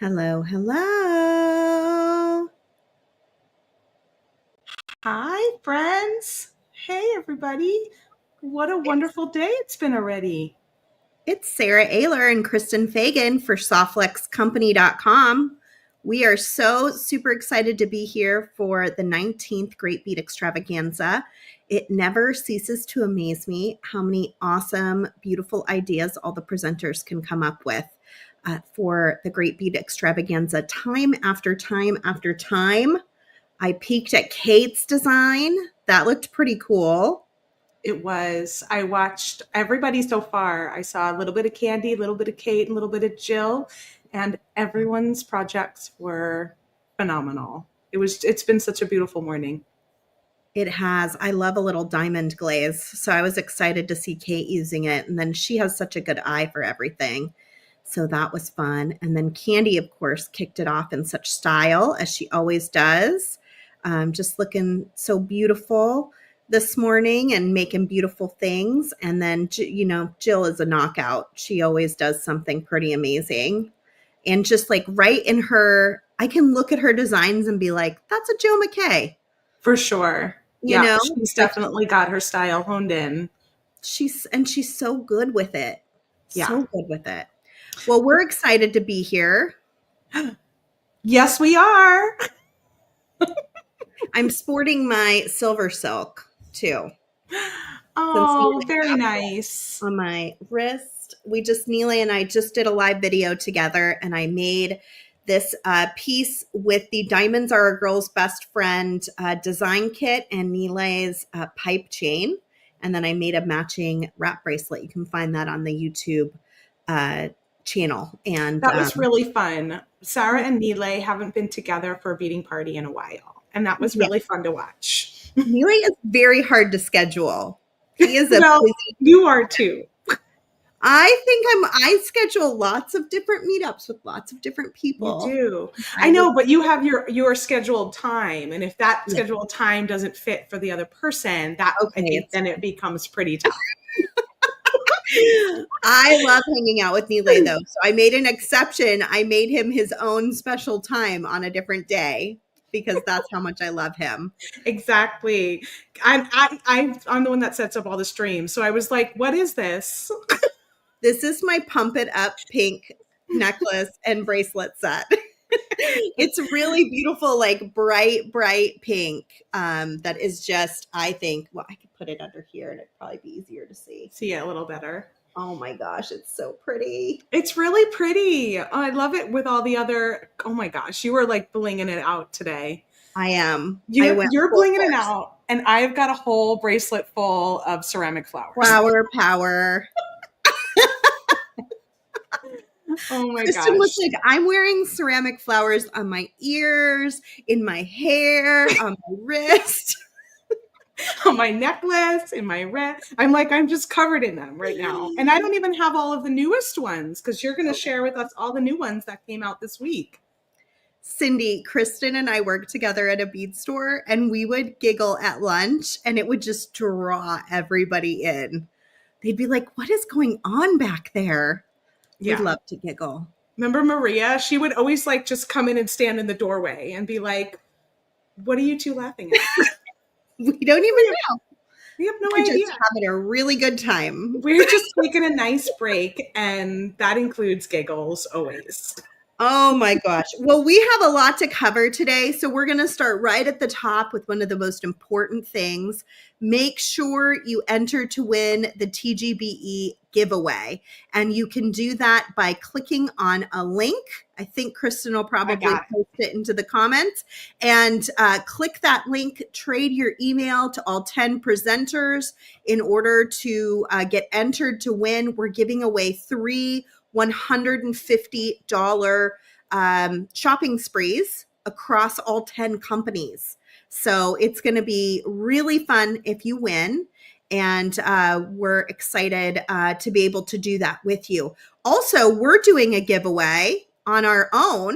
Hello, hello. Hi, friends. Hey, everybody. What a wonderful day it's been already. It's Sara Oehler and Kristen Fagan for softflexcompany.com. We are so super excited to be here for the 19th Great Bead Extravaganza. It never ceases to amaze me how many awesome, beautiful ideas all the presenters can come up with for the Great Bead Extravaganza time after time after time. I peeked at Kate's design. That looked pretty cool. I watched everybody so far. I saw a little bit of Candy, a little bit of Kate, a little bit of Jill, and everyone's projects were phenomenal. It's been such a beautiful morning. It has. I love a little diamond glaze. So I was excited to see Kate using it. And then she has such a good eye for everything. So that was fun. And then Candy, of course, kicked it off in such style as she always does. Just looking so beautiful this morning and making beautiful things. And then, Jill is a knockout. She always does something pretty amazing. And just like right in her, I can look at her designs and be like, that's a Jill McKay. For sure. You Yeah, know, she's definitely got her style honed in. she's so good with it. Yeah. So good with it. Well, we're excited to be here. Yes, we are. I'm sporting my silver silk too. Oh, very nice. On my wrist. Neela and I just did a live video together and I made this piece with the Diamonds Are a Girl's Best Friend design kit and Neela's pipe chain. And then I made a matching wrap bracelet. You can find that on the YouTube channel. And that was really fun. Sara and Neela haven't been together for a beading party in a while, and that was really fun to watch. Neela is very hard to schedule. He is well, you are too. I schedule lots of different meetups with lots of different people. You do. I know, but you have your scheduled time, and if that scheduled time doesn't fit for the other person, I think then it becomes pretty tough. I love hanging out with Neela though, so I made an exception. I made him his own special time on a different day because that's how much I love him. Exactly. I'm the one that sets up all the streams, so I was like, "What is this?" This is my Pump It Up pink necklace and bracelet set. It's really beautiful, like bright pink. That is just, I think, well, I could put it under here and it'd probably be easier to see. See it a little better. Oh my gosh, it's so pretty. It's really pretty. Oh, I love it with all the other, oh my gosh, you were like blinging it out today. I am. You're blinging it out, and I've got a whole bracelet full of ceramic flowers. Flower power. Oh my Kristen gosh. was like, I'm wearing ceramic flowers on my ears, in my hair, on my wrist. On my necklace, in my wrist. I'm like, I'm just covered in them right now. And I don't even have all of the newest ones because you're going to share with us all the new ones that came out this week. Cindy, Kristen, and I worked together at a bead store, and we would giggle at lunch, and it would just draw everybody in. They'd be like, what is going on back there? Yeah. We'd love to giggle. Remember Maria? She would always like just come in and stand in the doorway and be like, what are you two laughing at? We don't even know. We have no idea. Just having a really good time. We're just taking a nice break, and that includes giggles always. Oh my gosh. Well, we have a lot to cover today. So we're going to start right at the top with one of the most important things. Make sure you enter to win the TGBE giveaway. And you can do that by clicking on a link. I think Kristen will probably post it into the comments. And click that link, trade your email to all 10 presenters in order to get entered to win. We're giving away 3 $150 shopping sprees across all 10 companies. So it's going to be really fun if you win. And we're excited to be able to do that with you. Also, we're doing a giveaway on our own.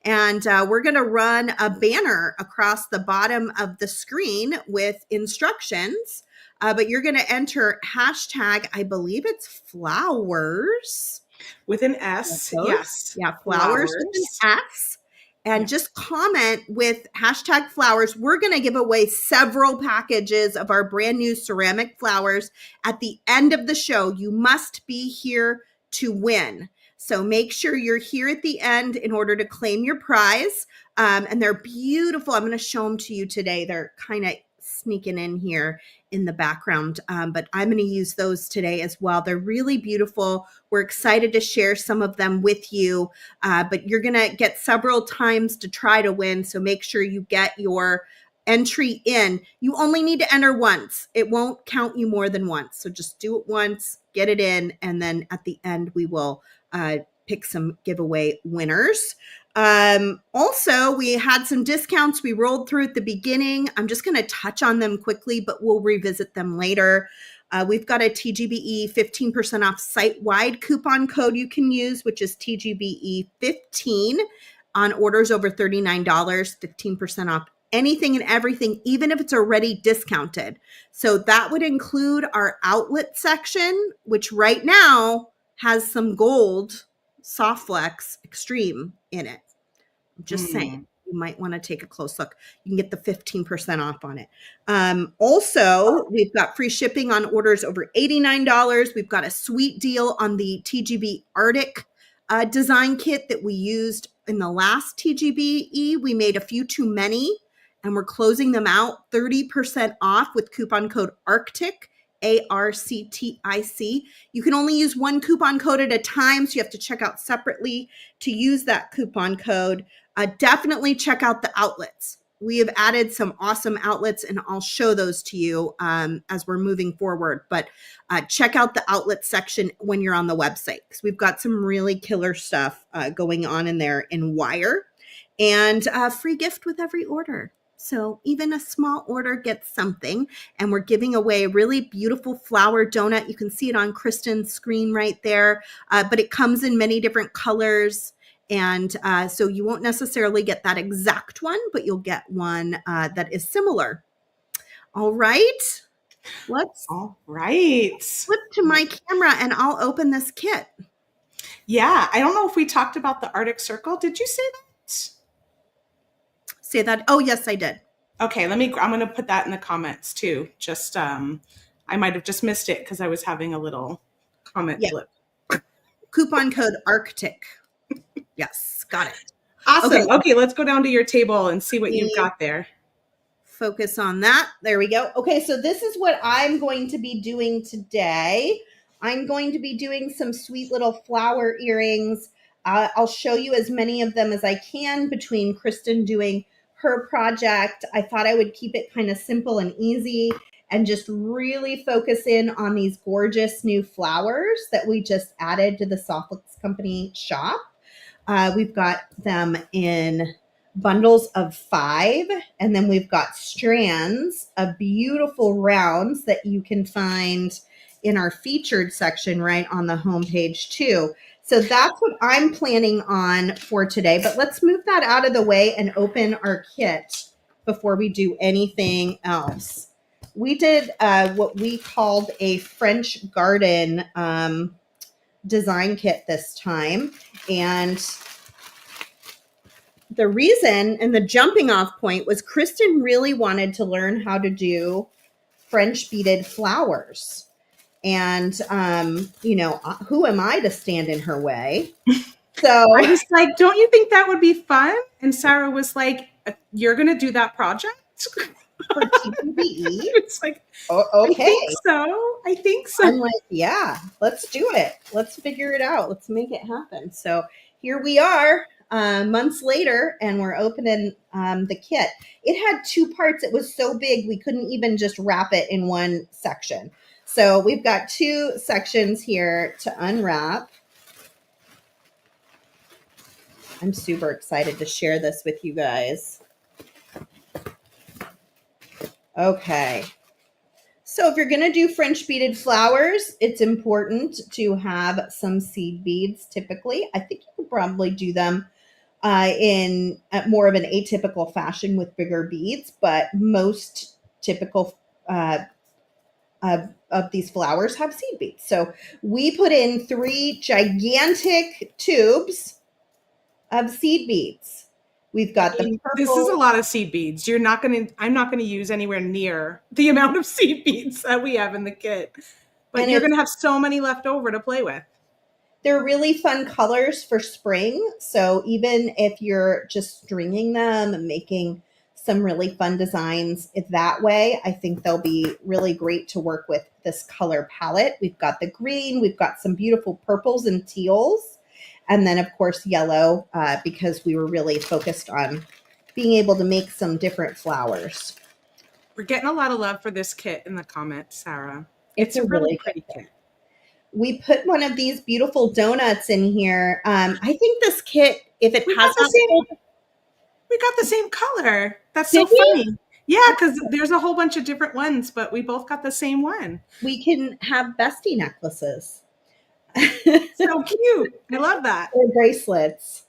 And we're going to run a banner across the bottom of the screen with instructions. But you're going to enter hashtag, I believe it's flowers. With an Like S, those. yes. Yeah, flowers with an Flowers. S. And Yeah. just comment with hashtag flowers. We're going to give away several packages of our brand new ceramic flowers at the end of the show. You must be here to win. So make sure you're here at the end in order to claim your prize. And they're beautiful. I'm going to show them to you today. They're kind of sneaking in here in the background, but I'm going to use those today as well. They're really beautiful. We're excited to share some of them with you, but you're going to get several times to try to win. So make sure you get your entry in. You only need to enter once. It won't count you more than once. So just do it once, get it in, and then at the end we will pick some giveaway winners. Also, we had some discounts we rolled through at the beginning. I'm just going to touch on them quickly, but we'll revisit them later. We've got a TGBE 15% off site-wide coupon code you can use, which is TGBE 15 on orders over $39, 15% off anything and everything, even if it's already discounted. So that would include our outlet section, which right now has some gold Soft Flex Extreme in it. I'm just saying, you might want to take a close look. You can get the 15% off on it. Also, we've got free shipping on orders over $89. We've got a sweet deal on the TGB Arctic design kit that we used in the last TGBE. We made a few too many, and we're closing them out 30% off with coupon code Arctic. ARCTIC. You can only use one coupon code at a time, so you have to check out separately to use that coupon code. Definitely check out the outlets. We have added some awesome outlets, and I'll show those to you as we're moving forward. But check out the outlet section when you're on the website, because we've got some really killer stuff going on in there in wire, and a free gift with every order. So even a small order gets something, and we're giving away a really beautiful flower donut. You can see it on Kristen's screen right there, but it comes in many different colors. And so you won't necessarily get that exact one, but you'll get one that is similar. All right. Let's flip to my camera and I'll open this kit. Yeah. I don't know if we talked about the Arctic Circle. Did you say that? Say that. Oh, yes, I did. Okay. I'm going to put that in the comments too. Just, I might have just missed it because I was having a little comment blip. Coupon code Arctic. Yes, got it. Awesome. Okay, let's go down to your table and see what you've got there. Focus on that. There we go. Okay, so this is what I'm going to be doing today. I'm going to be doing some sweet little flower earrings. I'll show you as many of them as I can between Kristen doing her project. I thought I would keep it kind of simple and easy and just really focus in on these gorgeous new flowers that we just added to the Softflix Company shop. We've got them in bundles of 5, and then we've got strands of beautiful rounds that you can find in our featured section right on the homepage too. So that's what I'm planning on for today, but let's move that out of the way and open our kit before we do anything else. We did what we called a French garden design kit this time, and the reason and the jumping off point was Kristen really wanted to learn how to do French beaded flowers. And, who am I to stand in her way? So I was like, don't you think that would be fun? And Sara was like, you're going to do that project? For TPBE? It's like, okay. I think so. I'm like, yeah, let's do it. Let's figure it out. Let's make it happen. So here we are. Months later, and we're opening the kit. It had 2 parts. It was so big we couldn't even just wrap it in one section. So we've got 2 sections here to unwrap. I'm super excited to share this with you guys. Okay. So if you're going to do French beaded flowers, it's important to have some seed beads typically. I think you could probably do them in more of an atypical fashion with bigger beads, but most typical of these flowers have seed beads. So we put in 3 gigantic tubes of seed beads. We've got the This is a purple. lot of seed beads. I'm not gonna use anywhere near the amount of seed beads that we have in the kit. But And you're gonna have so many left over to play with. they're really fun colors for spring. So even if you're just stringing them and making some really fun designs that way, I think they'll be really great to work with this color palette. We've got the green, we've got some beautiful purples and teals, and then of course yellow, because we were really focused on being able to make some different flowers. We're getting a lot of love for this kit in the comments, Sarah. It's It's a a really really pretty good kit. We put one of these beautiful donuts in here. I think this kit, if it We got has the not same sold, we got the same color. That's so did we? funny. Yeah, because there's a whole bunch of different ones, but we both got the same one. We can have bestie necklaces So cute. I love that. or bracelets.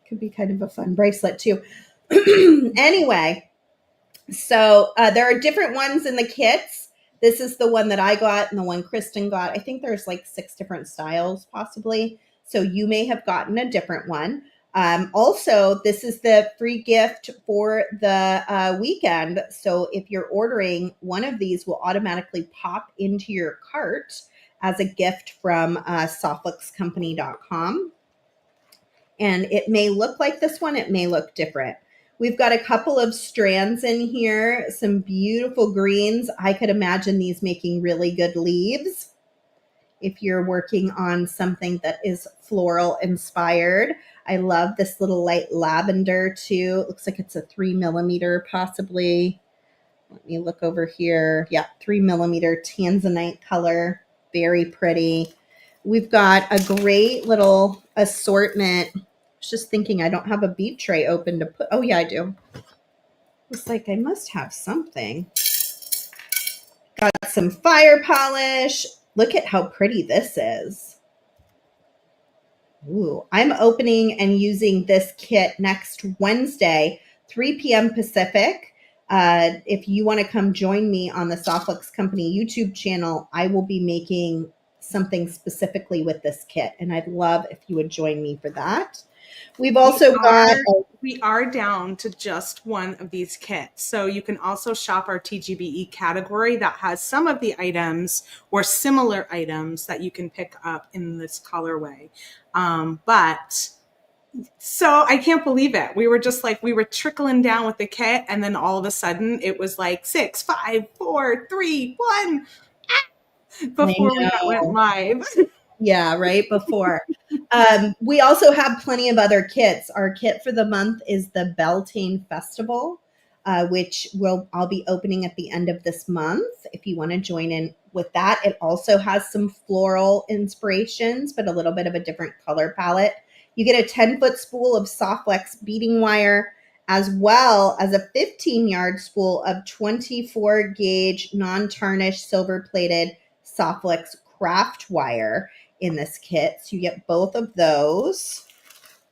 Could be kind of a fun bracelet too. Anyway, so there are different ones in the kits. This is the one that I got and the one Kristen got. I think there's like 6 different styles possibly. So you may have gotten a different one. Also, this is the free gift for the weekend. So if you're ordering, one of these will automatically pop into your cart as a gift from softluxcompany.com. And it may look like this one, it may look different. We've got a couple of strands in here, some beautiful greens. I could imagine these making really good leaves if you're working on something that is floral inspired. I love this little light lavender too. It looks like it's a 3mm possibly. Let me look over here. Yeah, 3mm tanzanite color. Very pretty. We've got a great little assortment. I was just thinking I don't have a bead tray open to put. Oh, yeah, I do. It's like I must have something. Got some fire polish. Look at how pretty this is. Ooh, I'm opening and using this kit next Wednesday, 3 p.m. Pacific. If you want to come join me on the Softluxe Company YouTube channel, I will be making something specifically with this kit, and I'd love if you would join me for that. We've also got We are down to just one of these kits. So you can also shop our TGBE category that has some of the items or similar items that you can pick up in this colorway. But so I can't believe it. We were just like, we were trickling down with the kit, and then all of a sudden it was like 6, 5, 4, 3, 1 before we went live. Yeah, right before. We also have plenty of other kits. Our kit for the month is the Beltane Festival, which I'll be opening at the end of this month if you want to join in with that. It also has some floral inspirations, but a little bit of a different color palette. You get a 10-foot spool of Softlex beading wire, as well as a 15-yard spool of 24-gauge non-tarnished silver-plated Softlex craft wire in this kit. So you get both of those.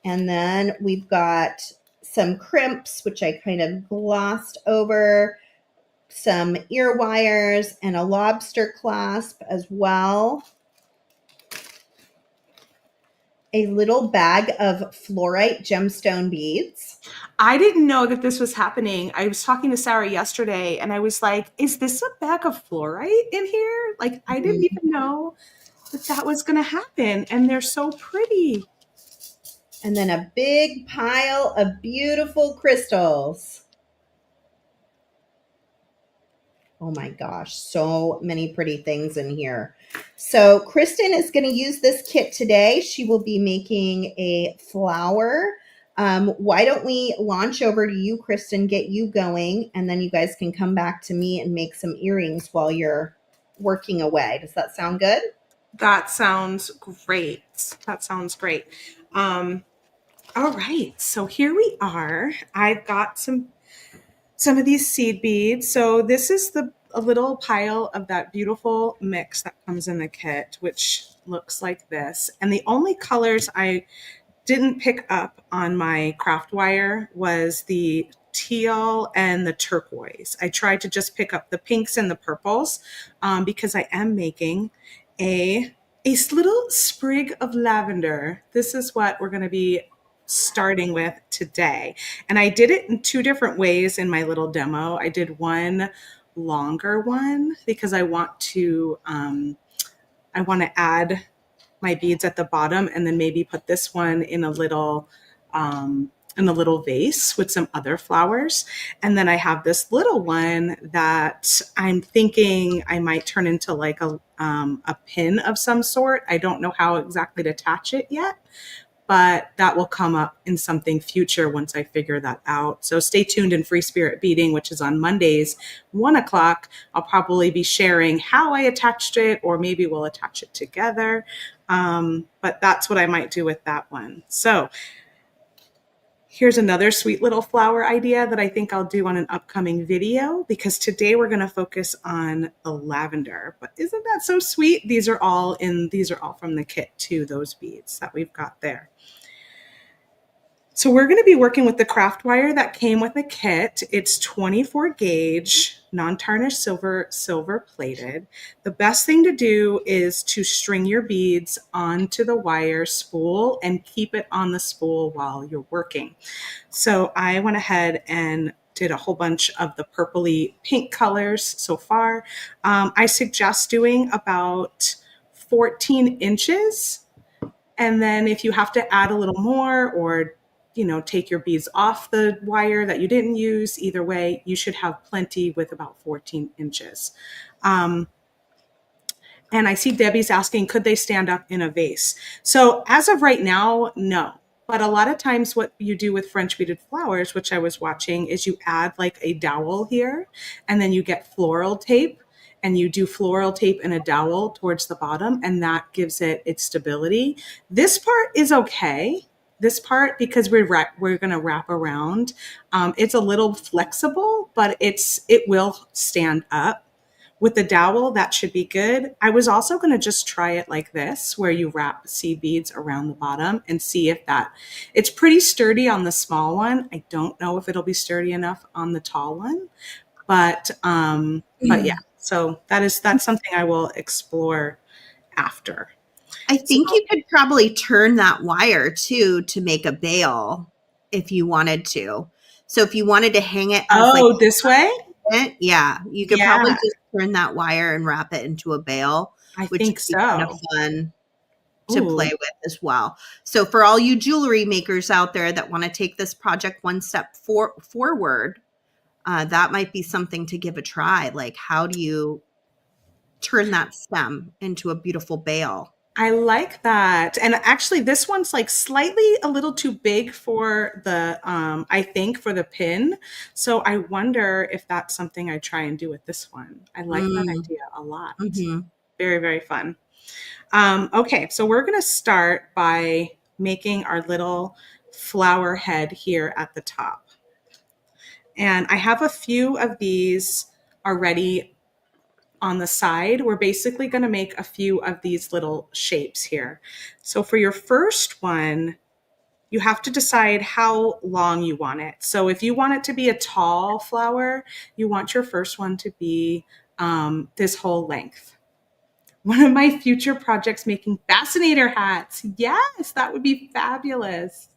And then we've got some crimps, which I kind of glossed over, some ear wires, and a lobster clasp as well. A little bag of fluorite gemstone beads. I didn't know that this was happening. I was talking to Sara yesterday and I was like, is this a bag of fluorite in here? Like, I didn't even know that was going to happen. And they're so pretty. And then a big pile of beautiful crystals. Oh my gosh, so many pretty things in here. So Kristen is going to use this kit today. She will be making a flower. Why don't we launch over to you, Kristen, get you going, and then you guys can come back to me and make some earrings while you're working away. Does that sound good? That sounds great. That sounds great. All right, so here we are. I've got some of these seed beads. So this is a little pile of that beautiful mix that comes in the kit, which looks like this. And the only colors I didn't pick up on my craft wire was the teal and the turquoise. I tried to just pick up the pinks and the purples because I am making a little sprig of lavender. This is what we're going to be starting with today. And I did it in two different ways in my little demo. I did one longer one because I want to add my beads at the bottom and then maybe put this one in a little vase with some other flowers. And then I have this little one that I'm thinking I might turn into like a pin of some sort. I don't know how exactly to attach it yet, but that will come up in something future once I figure that out. So stay tuned in Free Spirit Beading, which is on Mondays, 1:00. I'll probably be sharing how I attached it, or maybe we'll attach it together. But that's what I might do with that one. So here's another sweet little flower idea that I think I'll do on an upcoming video, because today we're going to focus on the lavender. But isn't that so sweet? These are all from the kit too, those beads that we've got there. So we're going to be working with the craft wire that came with the kit. It's 24 gauge, non-tarnished silver plated. The best thing to do is to string your beads onto the wire spool and keep it on the spool while you're working. So I went ahead and did a whole bunch of the purpley pink colors so far. I suggest doing about 14 inches. And then if you have to add a little more, or take your beads off the wire that you didn't use, either way, you should have plenty with about 14 inches. And I see Debbie's asking, could they stand up in a vase? So as of right now, no. But a lot of times what you do with French beaded flowers, which I was watching, is you add like a dowel here, and then you get floral tape, and you do floral tape and a dowel towards the bottom, and that gives it its stability. This part is okay. This part, because we're going to wrap around, it's a little flexible, but it will stand up. With the dowel, that should be good. I was also going to just try it like this, where you wrap seed beads around the bottom and see if it's pretty sturdy on the small one. I don't know if it'll be sturdy enough on the tall one, but yeah. So that's something I will explore after. I think you could probably turn that wire too to make a bail if you wanted to. So if you wanted to hang it as this way? Yeah, you could probably just turn that wire and wrap it into a bail, which think so. Kind of fun to play with as well. So for all you jewelry makers out there that want to take this project one step forward, that might be something to give a try. Like, how do you turn that stem into a beautiful bail? I like that. And actually this one's like slightly a little too big for the, I think for the pin. So I wonder if that's something I try and do with this one. I like that idea a lot. Mm-hmm. Very, very fun. Okay. So we're going to start by making our little flower head here at the top. And I have a few of these already on the side. We're basically going to make a few of these little shapes here. So for your first one, you have to decide how long you want it. So if you want it to be a tall flower, you want your first one to be this whole length. One of my future projects, making fascinator hats. Yes, that would be fabulous.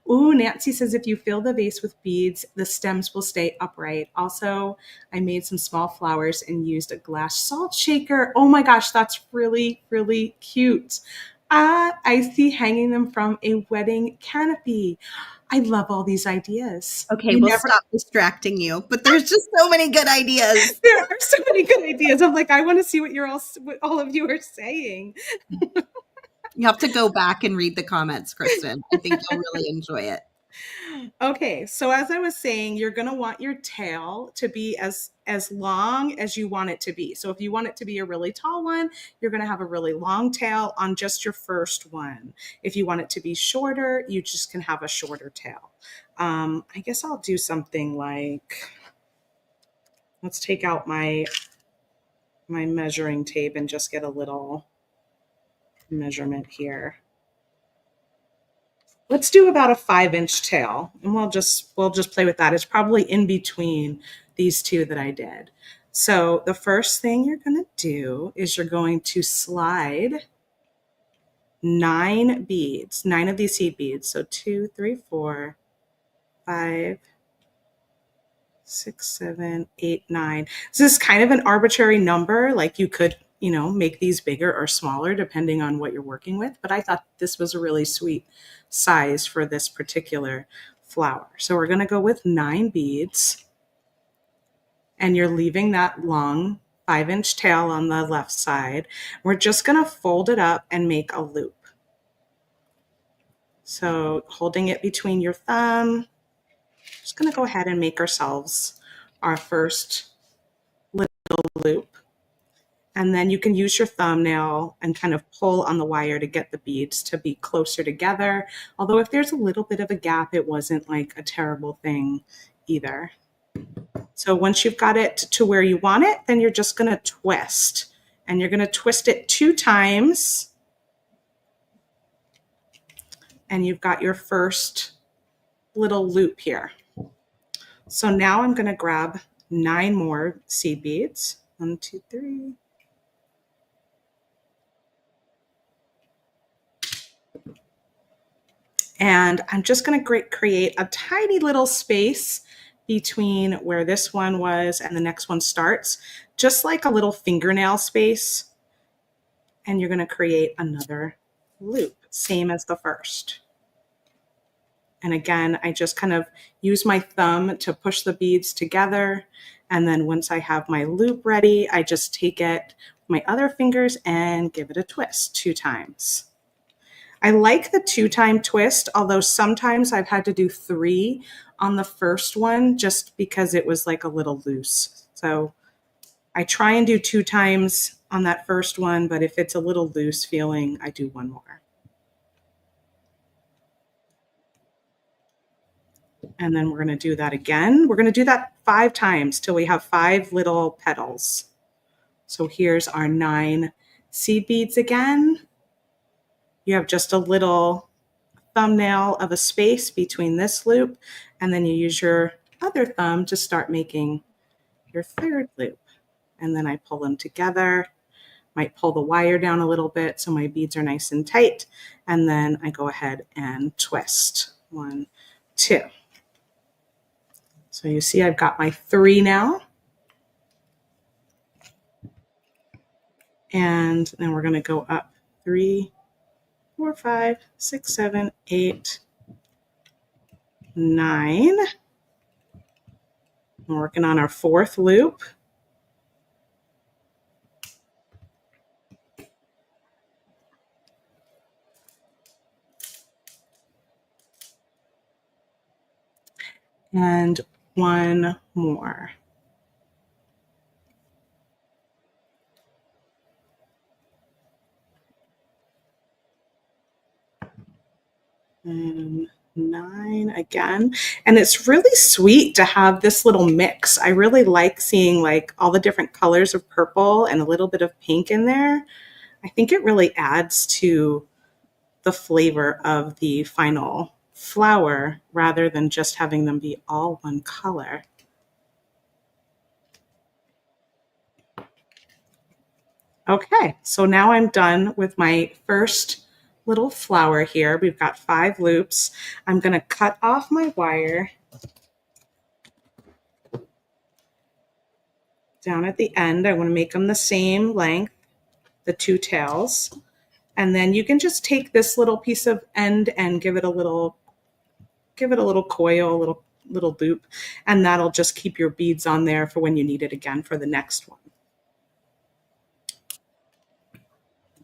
Ooh, Nancy says if you fill the vase with beads, the stems will stay upright. Also, I made some small flowers and used a glass salt shaker. Oh my gosh, that's really, really cute. I see hanging them from a wedding canopy. I love all these ideas. Okay, we'll stop distracting you, but there's just so many good ideas. There are so many good ideas. I'm like, I want to see what all of you are saying. You have to go back and read the comments, Kristen. I think you'll really enjoy it. Okay, so as I was saying, you're going to want your tail to be as long as you want it to be. So if you want it to be a really tall one, you're going to have a really long tail on just your first one. If you want it to be shorter, you just can have a shorter tail. I guess I'll do something like, let's take out my measuring tape and just get a little measurement here. let's do about a 5-inch tail, and we'll just play with that. It's probably in between these two that I did. So the first thing you're going to do is you're going to slide 9 beads, 9 of these seed beads. So 2, 3, 4, 5, 6, 7, 8, 9. So this is kind of an arbitrary number. Like you could, make these bigger or smaller depending on what you're working with. But I thought this was a really sweet size for this particular flower. So we're going to go with 9 beads. And you're leaving that long 5-inch tail on the left side. We're just going to fold it up and make a loop. So holding it between your thumb, just going to go ahead and make ourselves our first little loop. And then you can use your thumbnail and kind of pull on the wire to get the beads to be closer together. Although if there's a little bit of a gap, it wasn't like a terrible thing either. So once you've got it to where you want it, then you're just going to twist. And you're going to twist it 2 times. And you've got your first little loop here. So now I'm going to grab 9 more seed beads. 1, 2, 3. And I'm just going to create a tiny little space between where this one was and the next one starts, just like a little fingernail space. And you're going to create another loop, same as the first. And again, I just kind of use my thumb to push the beads together. And then once I have my loop ready, I just take it with my other fingers and give it a twist 2 times. I like the 2-time twist, although sometimes I've had to do 3 on the first one just because it was like a little loose. So I try and do 2 times on that first one, but if it's a little loose feeling, I do 1 more. And then we're going to do that again. We're going to do that 5 times till we have 5 little petals. So here's our 9 seed beads again. You have just a little thumbnail of a space between this loop, and then you use your other thumb to start making your 3rd loop. And then I pull them together, might pull the wire down a little bit so my beads are nice and tight, and then I go ahead and twist. 1, 2. So you see I've got my 3 now. And then we're going to go up 3, 4, 5, 6, 7, 8, 9. We're working on our 4th loop. And 1 more. And 9 again. And it's really sweet to have this little mix. I really like seeing like all the different colors of purple and a little bit of pink in there. I think it really adds to the flavor of the final flower rather than just having them be all one color. Okay, so now I'm done with my first little flower here. We've got 5 loops. I'm going to cut off my wire down at the end. I want to make them the same length, the 2 tails. And then you can just take this little piece of end and give it a little coil, a little loop, and that'll just keep your beads on there for when you need it again for the next one.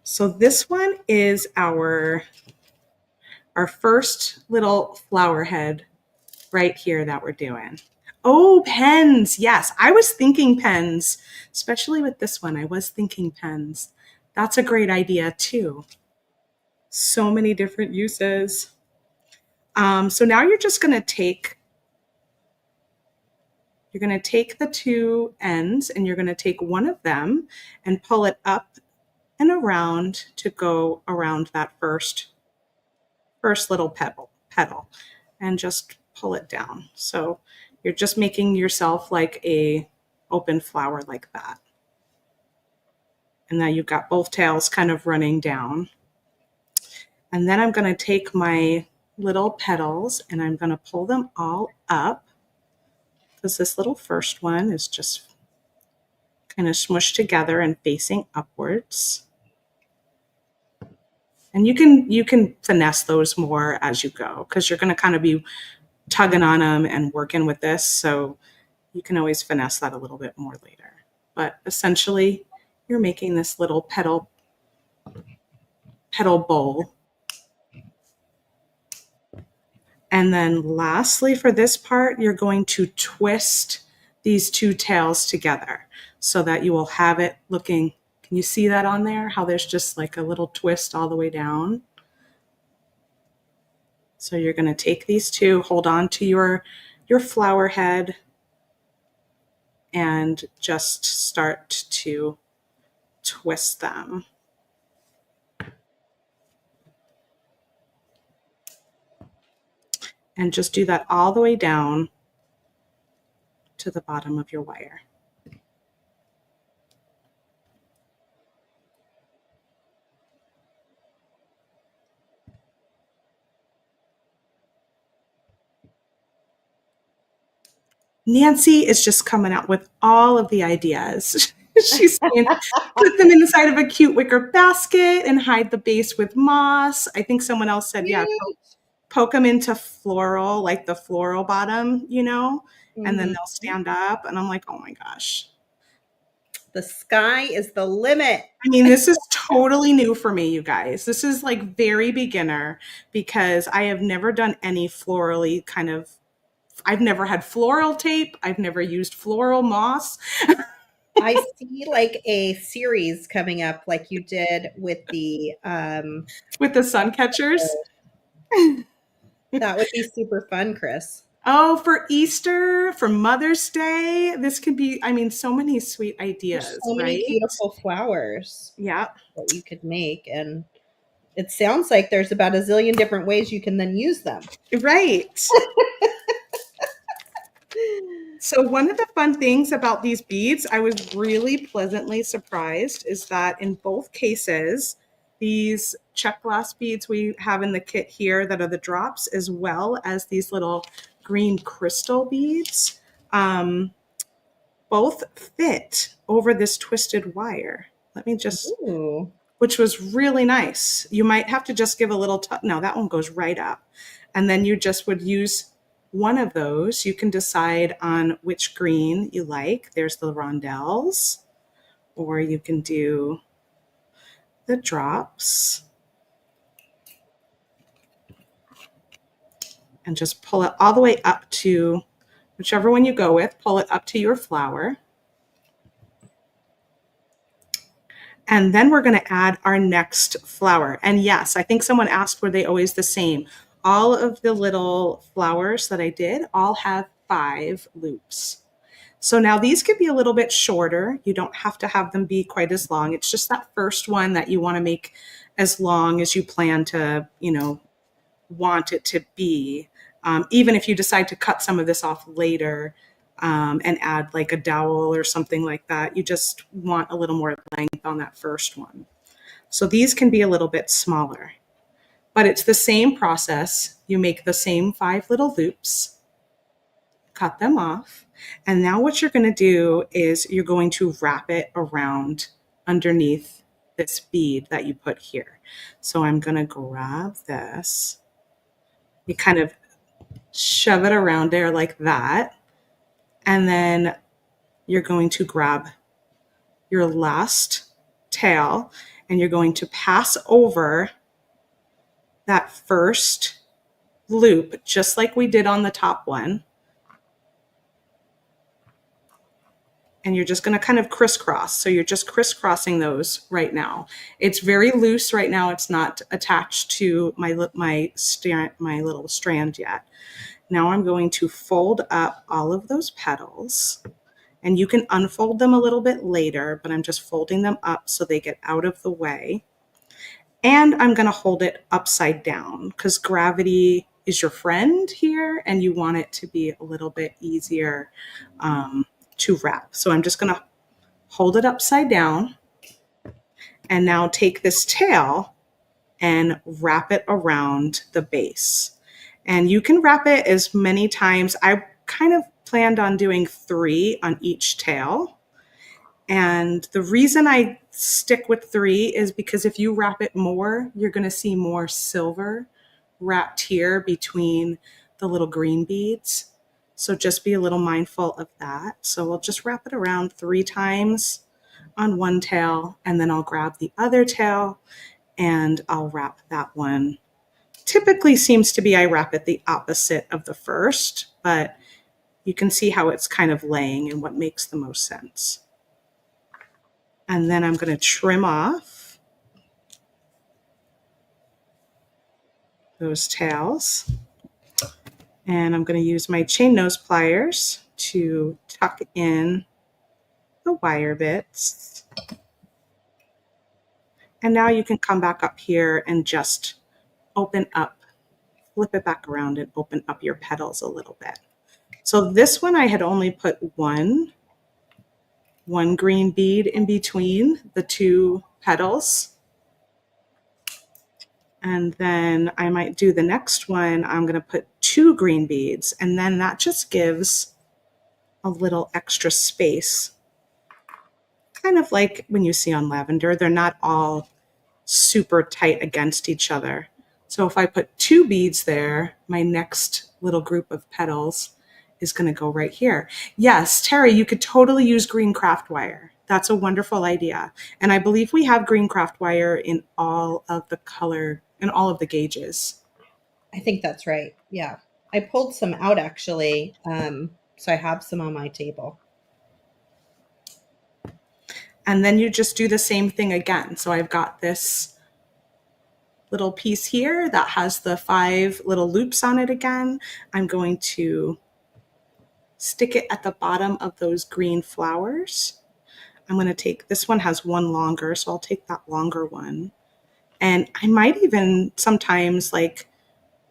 So this one is our first little flower head right here that we're doing. Oh, pens. Yes, I was thinking pens, especially with this one. I was thinking pens. That's a great idea too. So many different uses. So now you're just going to take the 2 ends and you're going to take one of them and pull it up and around to go around that first little petal. petal and just pull it down. So you're just making yourself like a open flower like that. And now you've got both tails kind of running down. And then I'm going to take my little petals and I'm going to pull them all up, because this little first one is just kind of smushed together and facing upwards. And you can finesse those more as you go, because you're going to kind of be tugging on them and working with this. So you can always finesse that a little bit more later. But essentially, you're making this little petal bowl. And then lastly, for this part, you're going to twist these two tails together so that you will have it looking, can you see that on there? How there's just like a little twist all the way down. So you're going to take these two, hold on to your flower head, and just start to twist them. And just do that all the way down to the bottom of your wire. Nancy is just coming out with all of the ideas. She's saying, put them inside of a cute wicker basket and hide the base with moss. I think someone else said, yeah, poke them into floral, like the floral bottom, you know, and then they'll stand up. And I'm like, oh my gosh. The sky is the limit. I mean, this is totally new for me, you guys. This is like very beginner, because I have never done any florally kind of, I've never had floral tape. I've never used floral moss. I see like a series coming up like you did with the sun catchers. That would be super fun, Chris. Oh, for Easter, for Mother's Day. This could be, I mean, so many sweet ideas. There's so many beautiful flowers. Yeah. That you could make. And it sounds like there's about a zillion different ways you can then use them. Right. So one of the fun things about these beads, I was really pleasantly surprised, is that in both cases, these check glass beads we have in the kit here that are the drops, as well as these little green crystal beads, both fit over this twisted wire. Let me just, which was really nice. You might have to just give a little, no, that one goes right up. And then you just would use one of those. You can decide on which green you like. There's the rondelles, or you can do the drops. And just pull it all the way up to whichever one you go with, pull it up to your flower. And then we're going to add our next flower. And yes, I think someone asked, were they always the same? All of the little flowers that I did all have 5 loops. So now these could be a little bit shorter. You don't have to have them be quite as long. It's just that first one that you want to make as long as you plan to, you know, want it to be. Even if you decide to cut some of this off later and add like a dowel or something like that, you just want a little more length on that first one. So these can be a little bit smaller. But it's the same process. You make the same 5 little loops, cut them off, and now what you're going to do is you're going to wrap it around underneath this bead that you put here. So I'm going to grab this. You kind of shove it around there like that, and then you're going to grab your last tail, and you're going to pass over that first loop, just like we did on the top one. And you're just going to kind of crisscross. So you're just crisscrossing those right now. It's very loose right now. It's not attached to my little strand yet. Now I'm going to fold up all of those petals. And you can unfold them a little bit later, but I'm just folding them up so they get out of the way. And I'm going to hold it upside down because gravity is your friend here, and you want it to be a little bit easier to wrap. So I'm just going to hold it upside down and now take this tail and wrap it around the base. And you can wrap it as many times. I kind of planned on doing 3 on each tail. And the reason I stick with 3 is because if you wrap it more, you're going to see more silver wrapped here between the little green beads. So just be a little mindful of that. So we'll just wrap it around 3 times on one tail, and then I'll grab the other tail and I'll wrap that one. Typically seems to be I wrap it the opposite of the first, but you can see how it's kind of laying and what makes the most sense. And then I'm going to trim off those tails. And I'm going to use my chain nose pliers to tuck in the wire bits. And now you can come back up here and just open up, flip it back around and open up your petals a little bit. So this one I had only put one green bead in between the 2 petals. And then I might do the next one. I'm going to put 2 green beads, and then that just gives a little extra space. Kind of like when you see on lavender, they're not all super tight against each other. So if I put 2 beads there, my next little group of petals is going to go right here. Yes, Terry, you could totally use green craft wire. That's a wonderful idea. And I believe we have green craft wire in all of the color, in all of the gauges. I think that's right. Yeah. I pulled some out actually. So I have some on my table. And then you just do the same thing again. So I've got this little piece here that has the 5 little loops on it again. I'm going to stick it at the bottom of those green flowers. I'm going to take, this one has one longer, so I'll take that longer one. And I might even sometimes, like,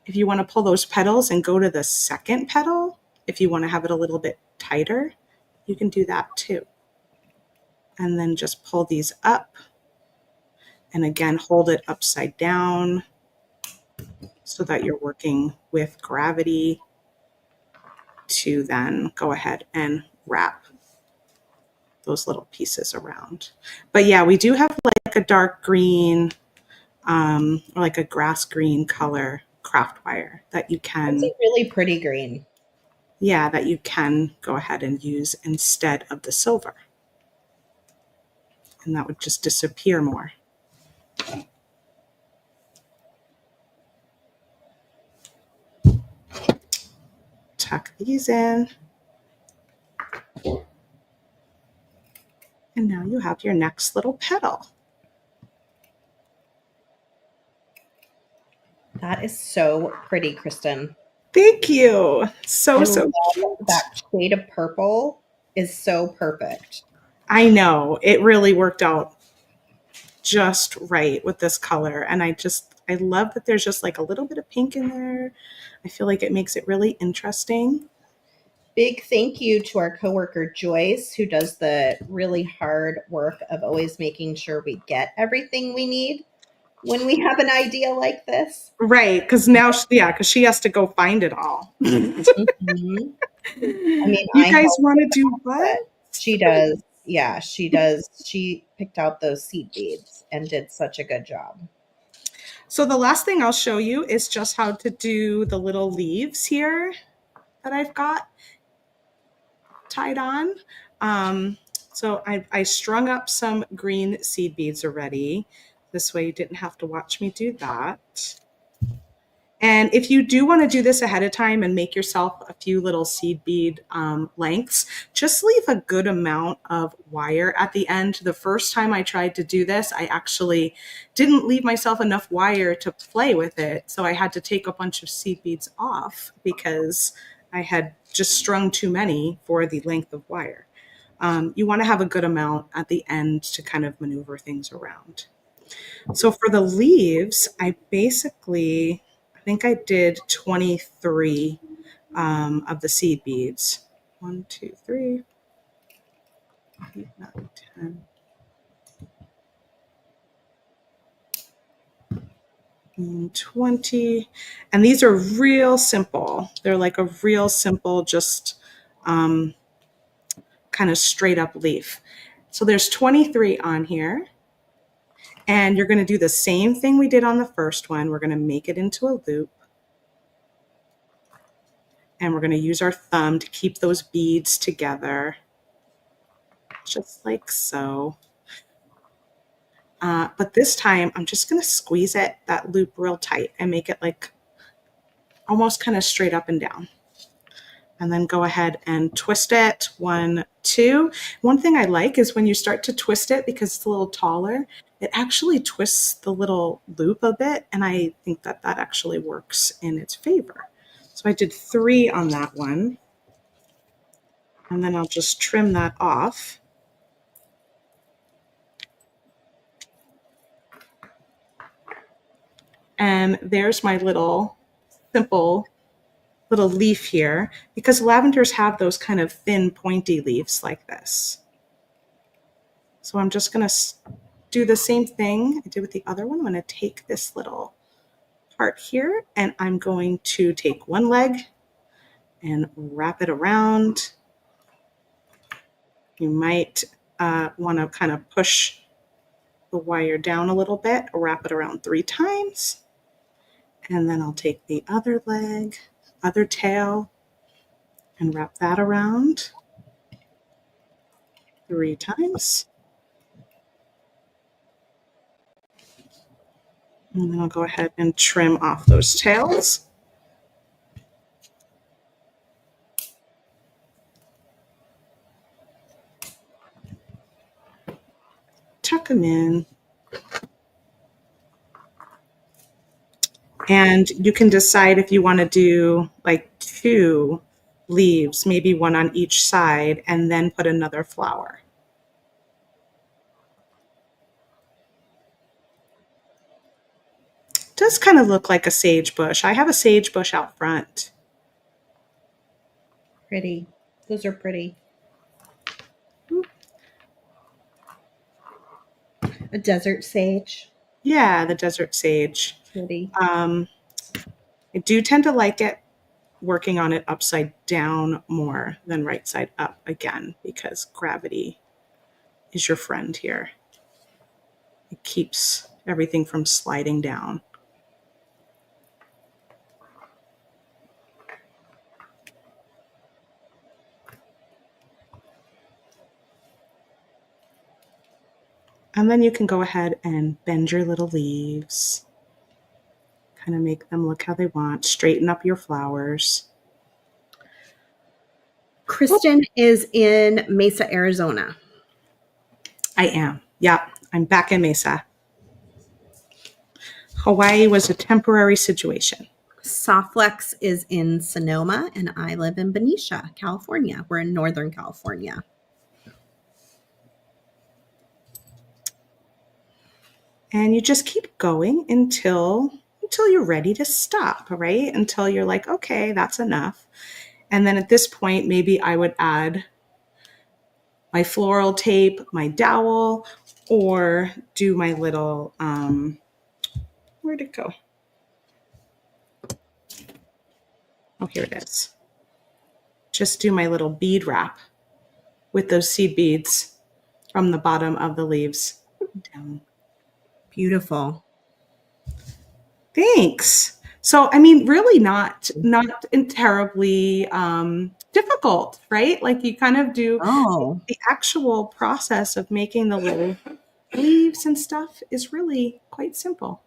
if you want to pull those petals and go to the second petal, if you want to have it a little bit tighter, you can do that too. And then just pull these up. And again, hold it upside down so that you're working with gravity to then go ahead and wrap those little pieces around. But yeah, we do have like a dark green or like a grass green color craft wire that you can. It's a really pretty green. Yeah, that you can go ahead and use instead of the silver. And that would just disappear more. Tuck these in. And now you have your next little petal. That is so pretty, Kristen. Thank you. So cute. That shade of purple is so perfect. I know. It really worked out just right with this color. And I love that there's just like a little bit of pink in there. I feel like it makes it really interesting. Big thank you to our coworker Joyce, who does the really hard work of always making sure we get everything we need when we have an idea like this. Right, because now, because she has to go find it all. Mm-hmm. I mean, you guys want to do what? She does. Yeah, she does. She picked out those seed beads and did such a good job. So the last thing I'll show you is just how to do the little leaves here that I've got tied on. So I strung up some green seed beads already. This way you didn't have to watch me do that. And if you do want to do this ahead of time and make yourself a few little seed bead lengths, just leave a good amount of wire at the end. The first time I tried to do this, I actually didn't leave myself enough wire to play with it. So I had to take a bunch of seed beads off because I had just strung too many for the length of wire. You want to have a good amount at the end to kind of maneuver things around. So for the leaves, I basically think I did 23 of the seed beads. 1, 2, 3, 8, 9, 10. And 20. And these are real simple. They're like a real simple, just kind of straight up leaf. So there's 23 on here. And you're going to do the same thing we did on the first one. We're going to make it into a loop. And we're going to use our thumb to keep those beads together, just like so. But this time, I'm just going to squeeze that loop real tight and make it like almost kind of straight up and down. And then go ahead and twist it. 1, 2. One thing I like is when you start to twist it, because it's a little taller, it actually twists the little loop a bit. And I think that that actually works in its favor. So I did 3 on that one. And then I'll just trim that off. And there's my little simple little leaf here, because lavenders have those kind of thin pointy leaves like this. So I'm just going to do the same thing I did with the other one. I'm going to take this little part here and I'm going to take one leg and wrap it around. You might want to kind of push the wire down a little bit, wrap it around 3 times. And then I'll take the other leg, other tail, and wrap that around 3 times. And then I'll go ahead and trim off those tails. Tuck them in. And you can decide if you want to do like 2 leaves, maybe one on each side, and then put another flower. It does kind of look like a sage bush. I have a sage bush out front. Pretty. Those are pretty. A desert sage. Yeah, the desert sage. Pretty. I do tend to like it working on it upside down more than right side up, again, because gravity is your friend here. It keeps everything from sliding down. And then you can go ahead and bend your little leaves, kind of make them look how they want, straighten up your flowers. Kristen is in Mesa, Arizona. I am. Yeah, I'm back in Mesa. Hawaii was a temporary situation. Softlex is in Sonoma, and I live in Benicia, California. We're in Northern California. And you just keep going until you're ready to stop, right? Until you're like, okay, that's enough. And then at this point, maybe I would add my floral tape, my dowel, or do my little, where'd it go? Oh, here it is. Just do my little bead wrap with those seed beads from the bottom of the leaves down. Beautiful. Thanks. So, I mean, really not terribly difficult, right? Like you kind of do the actual process of making the little leaves and stuff is really quite simple.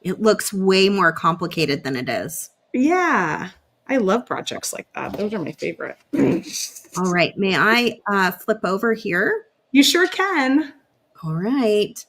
It looks way more complicated than it is. Yeah. I love projects like that. Those are my favorite. All right. May I flip over here? You sure can. All right.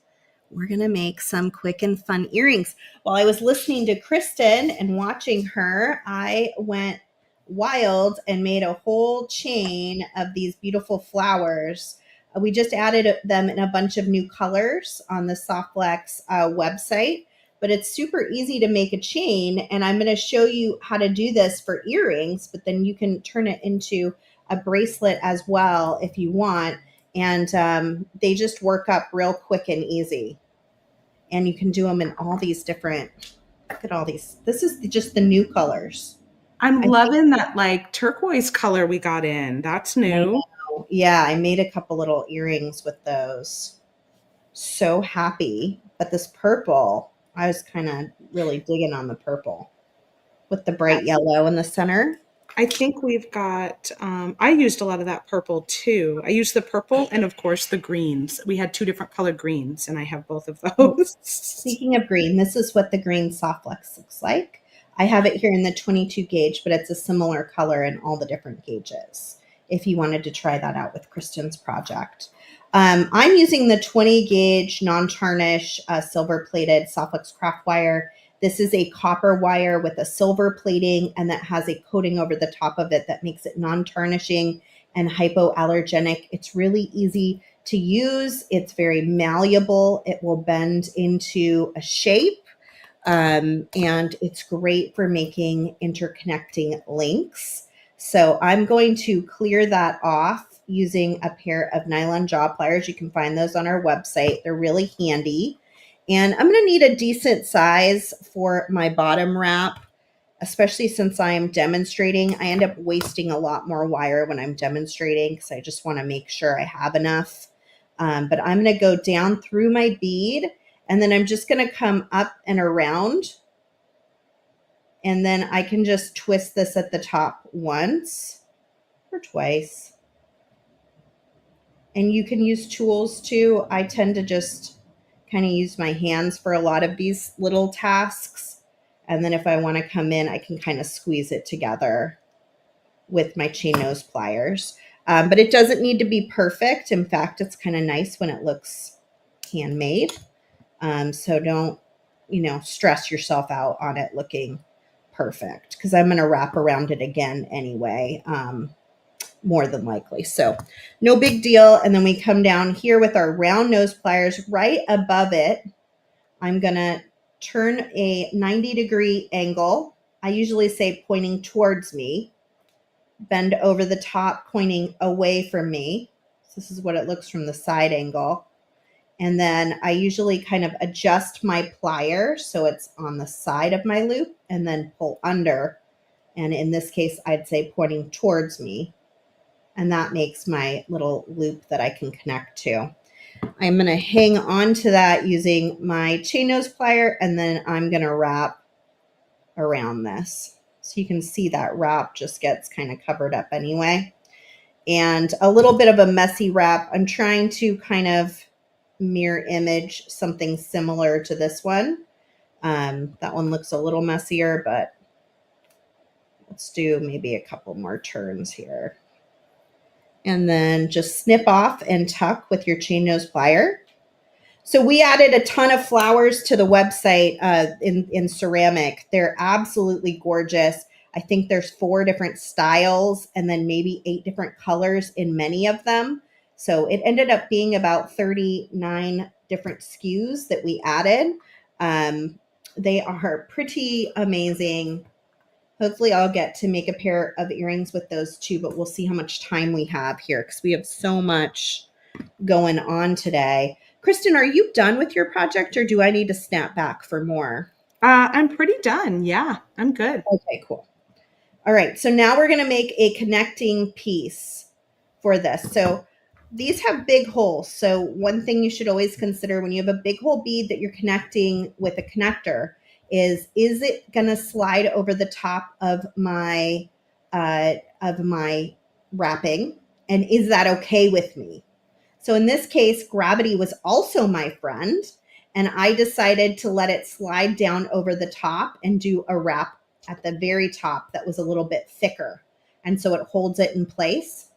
We're going to make some quick and fun earrings. While I was listening to Kristen and watching her, I went wild and made a whole chain of these beautiful flowers. We just added them in a bunch of new colors on the Softlex website. but it's super easy to make a chain. And I'm going to show you how to do this for earrings, but then you can turn it into a bracelet as well if you want. And they just work up real quick and easy. And you can do them in all these different, look at all these. This is just the new colors. I'm I think, loving that like turquoise color we got in. That's new. yeah, I made a couple little earrings with those. So happy. But this purple, I was kind of really digging on the purple with the bright yellow in the center. I think we've got, I used a lot of that purple too. I used the purple and, of course, the greens. We had two different colored greens, and I have both of those. Speaking of green, this is what the green soft flex looks like. I have it here in the 22 gauge, but it's a similar color in all the different gauges if you wanted to try that out with Kristen's project. I'm using the 20 gauge non-tarnish silver plated soft flex craft wire. This is a copper wire with a silver plating, and that has a coating over the top of it that makes it non-tarnishing and hypoallergenic. It's really easy to use. It's very malleable. It will bend into a shape. And it's great for making interconnecting links. So I'm going to clear that off using a pair of nylon jaw pliers. You can find those on our website. They're really handy. And I'm going to need a decent size for my bottom wrap, especially since I am demonstrating. I end up wasting a lot more wire when I'm demonstrating because I just want to make sure I have enough. But I'm going to go down through my bead, and then I'm just going to come up and around. And then I can just twist this at the top once or twice. And you can use tools too. I tend to just kind of use my hands for a lot of these little tasks. And then if I want to come in, I can kind of squeeze it together with my chain nose pliers. But it doesn't need to be perfect. In fact, it's kind of nice when it looks handmade. So don't, stress yourself out on it looking perfect, because I'm going to wrap around it again anyway, more than likely. So no big deal. And then we come down here with our round nose pliers right above it. I'm going to turn a 90-degree angle. I usually say pointing towards me, bend over the top, pointing away from me. So this is what it looks from the side angle. And then I usually kind of adjust my plier so it's on the side of my loop, and then pull under. And in this case, I'd say pointing towards me. And that makes my little loop that I can connect to. I'm going to hang on to that using my chain nose plier, and then I'm going to wrap around this. So you can see that wrap just gets kind of covered up anyway. And a little bit of a messy wrap. I'm trying to kind of mirror image something similar to this one. That one looks a little messier, but let's do maybe a couple more turns here. And then just snip off and tuck with your chain nose plier. So we added a ton of flowers to the website in ceramic. They're absolutely gorgeous. I think there's 4 different styles and then maybe 8 different colors in many of them. So it ended up being about 39 different SKUs that we added. They are pretty amazing. Hopefully I'll get to make a pair of earrings with those too, but we'll see how much time we have here because we have so much going on today. Kristen, are you done with your project, or do I need to snap back for more? I'm pretty done. Yeah, I'm good. Okay, cool. All right, so now we're going to make a connecting piece for this. So these have big holes. So one thing you should always consider when you have a big hole bead that you're connecting with a connector is it going to slide over the top of my wrapping? And is that okay with me? So in this case, gravity was also my friend, and I decided to let it slide down over the top and do a wrap at the very top that was a little bit thicker. And so it holds it in place.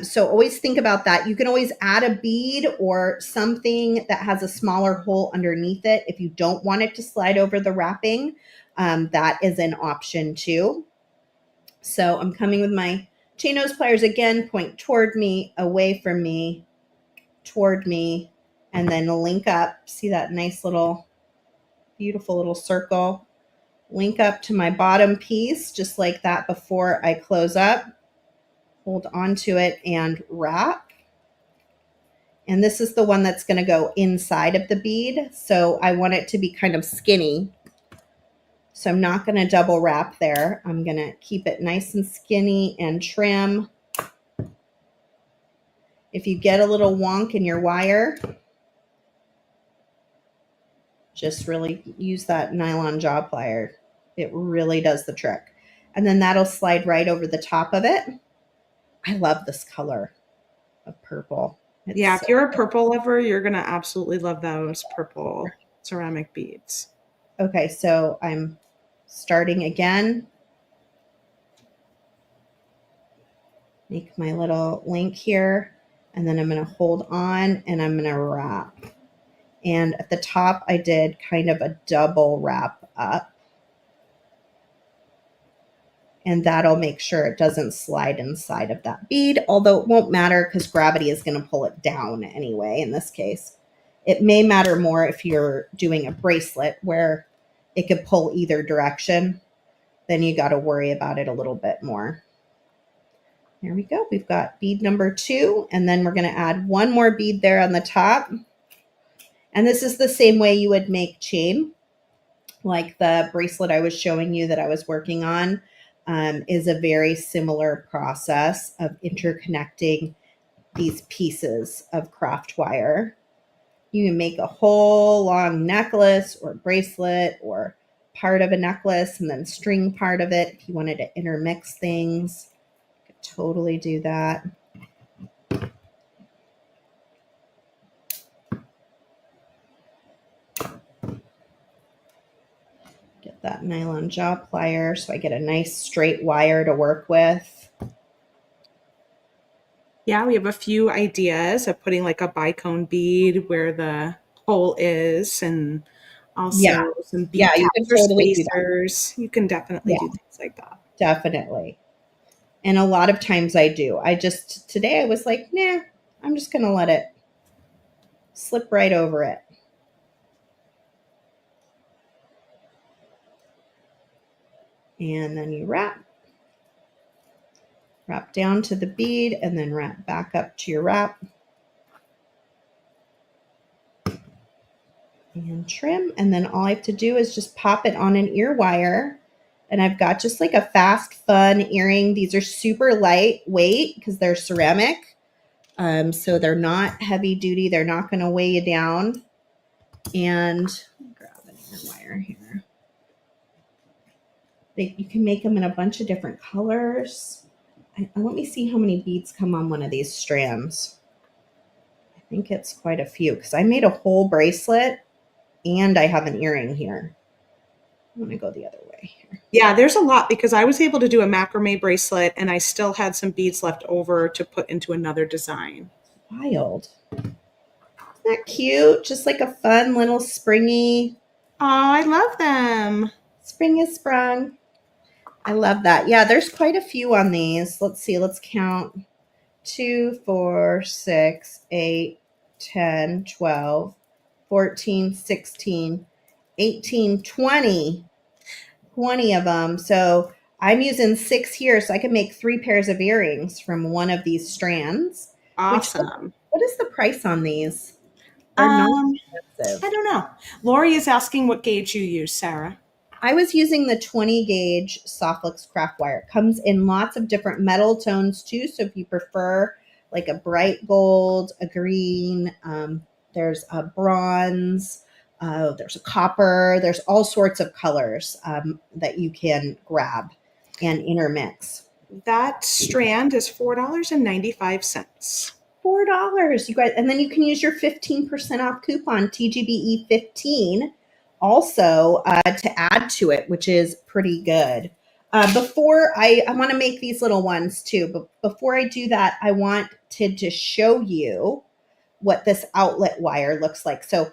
So always think about that. You can always add a bead or something that has a smaller hole underneath it if you don't want it to slide over the wrapping. That is an option too. So I'm coming with my chain nose pliers again, point toward me, away from me, toward me, and then link up. See that nice little Beautiful little circle. Link up to my bottom piece just like that before I close up. Hold onto it and wrap. And this is the one that's going to go inside of the bead. So I want it to be kind of skinny. So I'm not going to double wrap there. I'm going to keep it nice and skinny and trim. If you get a little wonk in your wire, just really use that nylon jaw plier. It really does the trick. And then that'll slide right over the top of it. I love this color of purple. It's Yeah, so if you're a purple lover, you're going to absolutely love those purple ceramic beads. okay, so I'm starting again. Make my little link here, and then I'm going to hold on and I'm going to wrap. And at the top, I did kind of a double wrap up. And that'll make sure it doesn't slide inside of that bead, although it won't matter because gravity is going to pull it down anyway in this case. It may matter more if you're doing a bracelet where it could pull either direction. Then you got to worry about it a little bit more. There we go. We've got bead number 2, and then we're going to add one more bead there on the top. And this is the same way you would make chain, like the bracelet I was showing you that I was working on. Is a very similar process of interconnecting these pieces of craft wire. You can make a whole long necklace or bracelet or part of a necklace and then string part of it if you wanted to intermix things. You could totally do that. Get that nylon jaw plier so I get a nice straight wire to work with. Yeah, we have a few ideas of putting like a bicone bead where the hole is, and also some bead You can caps or totally do that. spacers. You can definitely do things like that. Definitely. And a lot of times I do. Today I was like, nah, I'm just going to let it slip right over it. And then you wrap down to the bead and then wrap back up to your wrap. And trim. And then all I have to do is just pop it on an ear wire. And I've got just like a fast, fun earring. These are super lightweight because they're ceramic. So they're not heavy duty. They're not going to weigh you down. And grab an ear wire here. You can make them in a bunch of different colors. Let me see how many beads come on one of these strands. I think it's quite a few because I made a whole bracelet and I have an earring here. I'm going to go the other way here. Yeah, there's a lot because I was able to do a macrame bracelet and I still had some beads left over to put into another design. Wild. Isn't that cute? Just like a fun little springy. Oh, I love them. Spring is sprung. I love that. Yeah, there's quite a few on these. Let's see. Let's count. 2, 4, 6, 8, 10, 12, 14, 16, 18, 20. 20 of them. So I'm using 6 here, so I can make 3 pairs of earrings from one of these strands. Awesome. What is the price on these? They're not expensive. I don't know. Lori is asking what gauge you use, Sarah. I was using the 20 gauge Softflix craft wire. It comes in lots of different metal tones too. So if you prefer like a bright gold, a green, there's a bronze, there's a copper, there's all sorts of colors that you can grab and intermix. That strand is $4.95. $4, you guys, and then you can use your 15% off coupon TGBE15 also to add to it, which is pretty good. Before I want to make these little ones too, but before I do that, I want to show you what this outlet wire looks like. So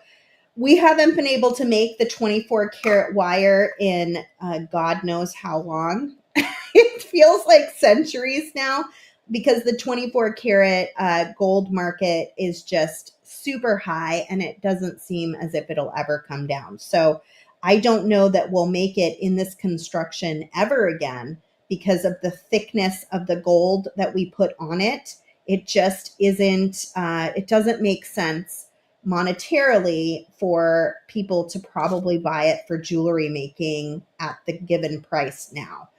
we haven't been able to make the 24 karat wire in God knows how long. It feels like centuries now because the 24 karat gold market is just super high and it doesn't seem as if it'll ever come down. So I don't know that we'll make it in this construction ever again because of the thickness of the gold that we put on it. It just isn't, it doesn't make sense monetarily for people to probably buy it for jewelry making at the given price now.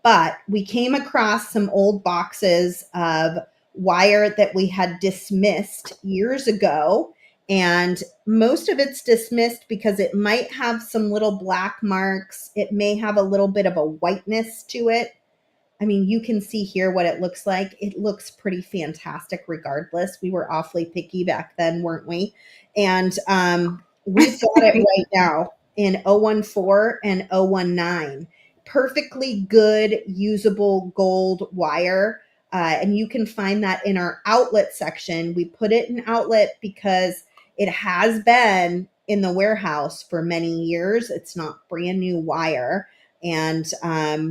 But we came across some old boxes of wire that we had dismissed years ago. And most of it's dismissed because it might have some little black marks. It may have a little bit of a whiteness to it. I mean, you can see here what it looks like. It looks pretty fantastic regardless. We were awfully picky back then, weren't we? And we've got it right now in 014 and 019. Perfectly good, usable gold wire. And you can find that in our outlet section. We put it in outlet because it has been in the warehouse for many years. It's not brand new wire. And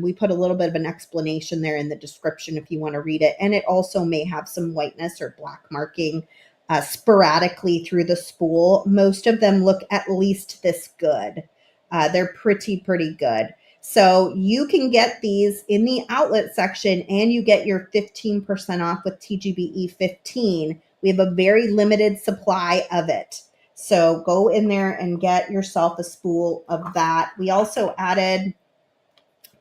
we put a little bit of an explanation there in the description if you want to read it. And it also may have some whiteness or black marking sporadically through the spool. Most of them look at least this good. They're pretty good. So you can get these in the outlet section and you get your 15% off with TGBE 15. We have a very limited supply of it. So go in there and get yourself a spool of that. We also added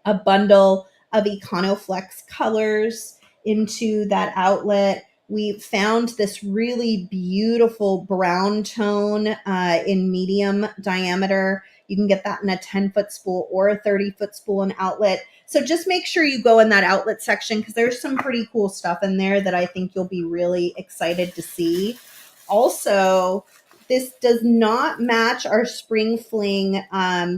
a bundle of Econoflex colors into that outlet. We found this really beautiful brown tone in medium diameter. You can get that in a 10-foot spool or a 30-foot spool in outlet. So just make sure you go in that outlet section because there's some pretty cool stuff in there that I think you'll be really excited to see. Also, this does not match our Spring Fling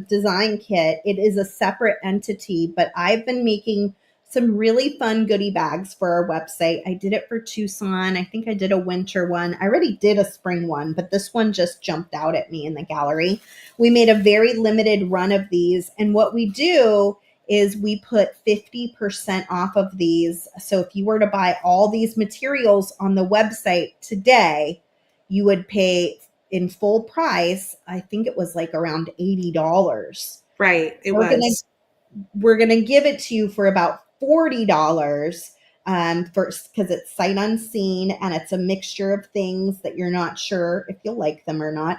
design kit. It is a separate entity, but I've been making some really fun goodie bags for our website. I did it for Tucson. I think I did a winter one. I already did a spring one, but this one just jumped out at me in the gallery. We made a very limited run of these. And what we do is we put 50% off of these. So if you were to buy all these materials on the website today, you would pay in full price. I think it was like around $80. Right. It was. We're going to give it to you for about $40 first because it's sight unseen and it's a mixture of things that you're not sure if you'll like them or not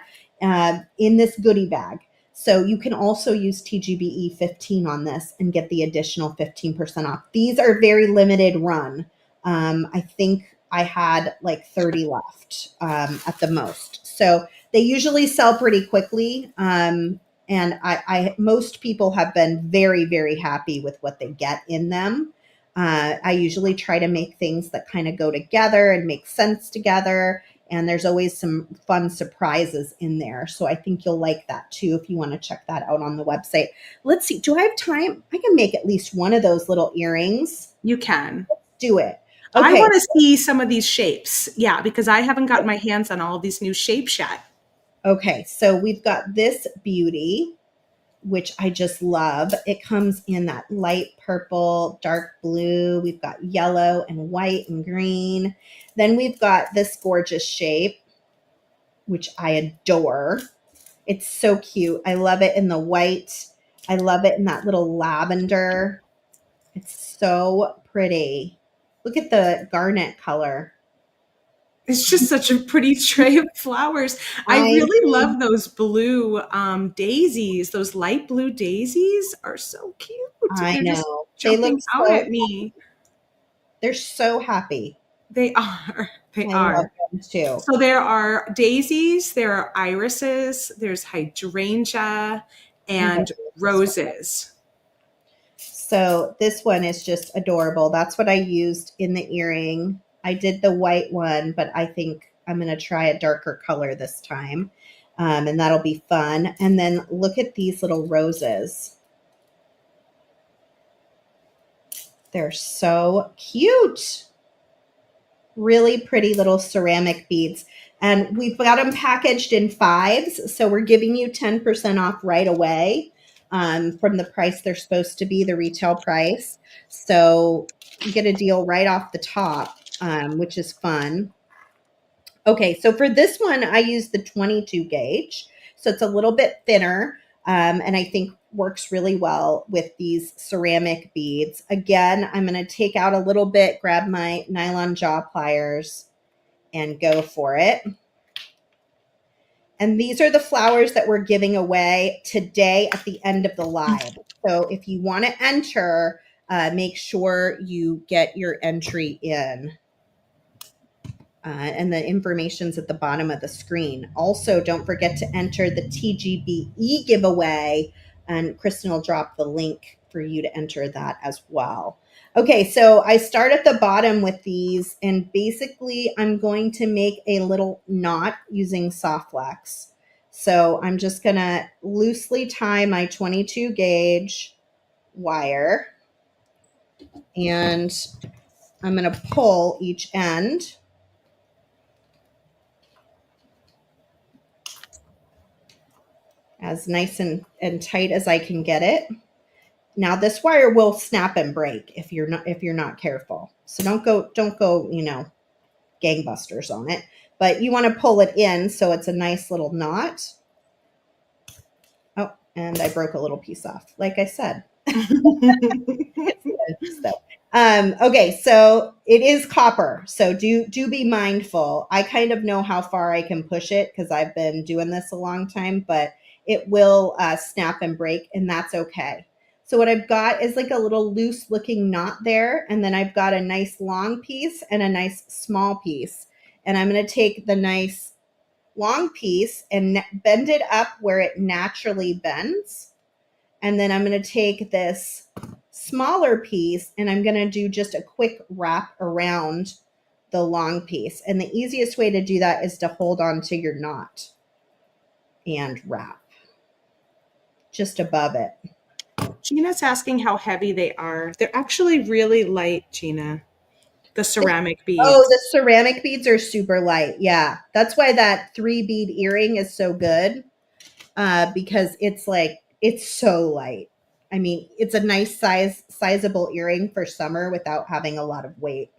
in this goodie bag. So you can also use TGBE 15 on this and get the additional 15% off. These are very limited run. I think I had like 30 left at the most. So they usually sell pretty quickly. And I most people have been very happy with what they get in them. I usually try to make things that kind of go together and make sense together. And there's always some fun surprises in there. So I think you'll like that too if you want to check that out on the website. Let's see. Do I have time? I can make at least one of those little earrings. You can. Let's do it. Okay. I want to see some of these shapes. Yeah, because I haven't gotten my hands on all of these new shapes yet. Okay, so we've got this beauty, which I just love. It comes in that light purple, dark blue. We've got yellow and white and green. Then we've got this gorgeous shape, which I adore. It's so cute. I love it in the white. I love it in that little lavender. It's so pretty. Look at the garnet color. It's just such a pretty tray of flowers. I really love those blue daisies. Those light blue daisies are so cute. I know. They look out at me. They're so happy. They are. They are. Love them too. So there are daisies, there are irises, there's hydrangea, and roses. So this one is just adorable. That's what I used in the earring. I did the white one, but I think I'm going to try a darker color this time. And that'll be fun. And then look at these little roses. They're so cute. Really pretty little ceramic beads. And we've got them packaged in 5s. So we're giving you 10% off right away from the price they're supposed to be, the retail price. So you get a deal right off the top. Which is fun. Okay, so for this one, I use the 22 gauge. So it's a little bit thinner. and I think works really well with these ceramic beads. Again, I'm going to take out a little bit, grab my nylon jaw pliers, and go for it. And these are the flowers that we're giving away today at the end of the live. So if you want to enter, make sure you get your entry in. And the information's at the bottom of the screen. Also, don't forget to enter the TGBE giveaway, and Kristen will drop the link for you to enter that as well. Okay, so I start at the bottom with these, and basically I'm going to make a little knot using soft flex. So I'm just going to loosely tie my 22 gauge wire, and I'm going to pull each end. As nice and tight as I can get it. Now this wire will snap and break if you're not careful. So don't go, gangbusters on it. But you want to pull it in so it's a nice little knot. Oh, and I broke a little piece off, like I said. Okay, so it is copper, so do be mindful. I kind of know how far I can push it because I've been doing this a long time, but it will snap and break, and that's okay. So what I've got is like a little loose looking knot there, and then I've got a nice long piece and a nice small piece, and I'm going to take the nice long piece and bend it up where it naturally bends. And then I'm going to take this smaller piece and I'm going to do just a quick wrap around the long piece. And the easiest way to do that is to hold on to your knot and wrap just above it. Gina's asking how heavy they are. They're actually really light, Gina. The ceramic beads. Oh, the ceramic beads are super light. Yeah. That's why that 3-bead earring is so good, because it's so light. I mean, it's a nice sizable earring for summer without having a lot of weight.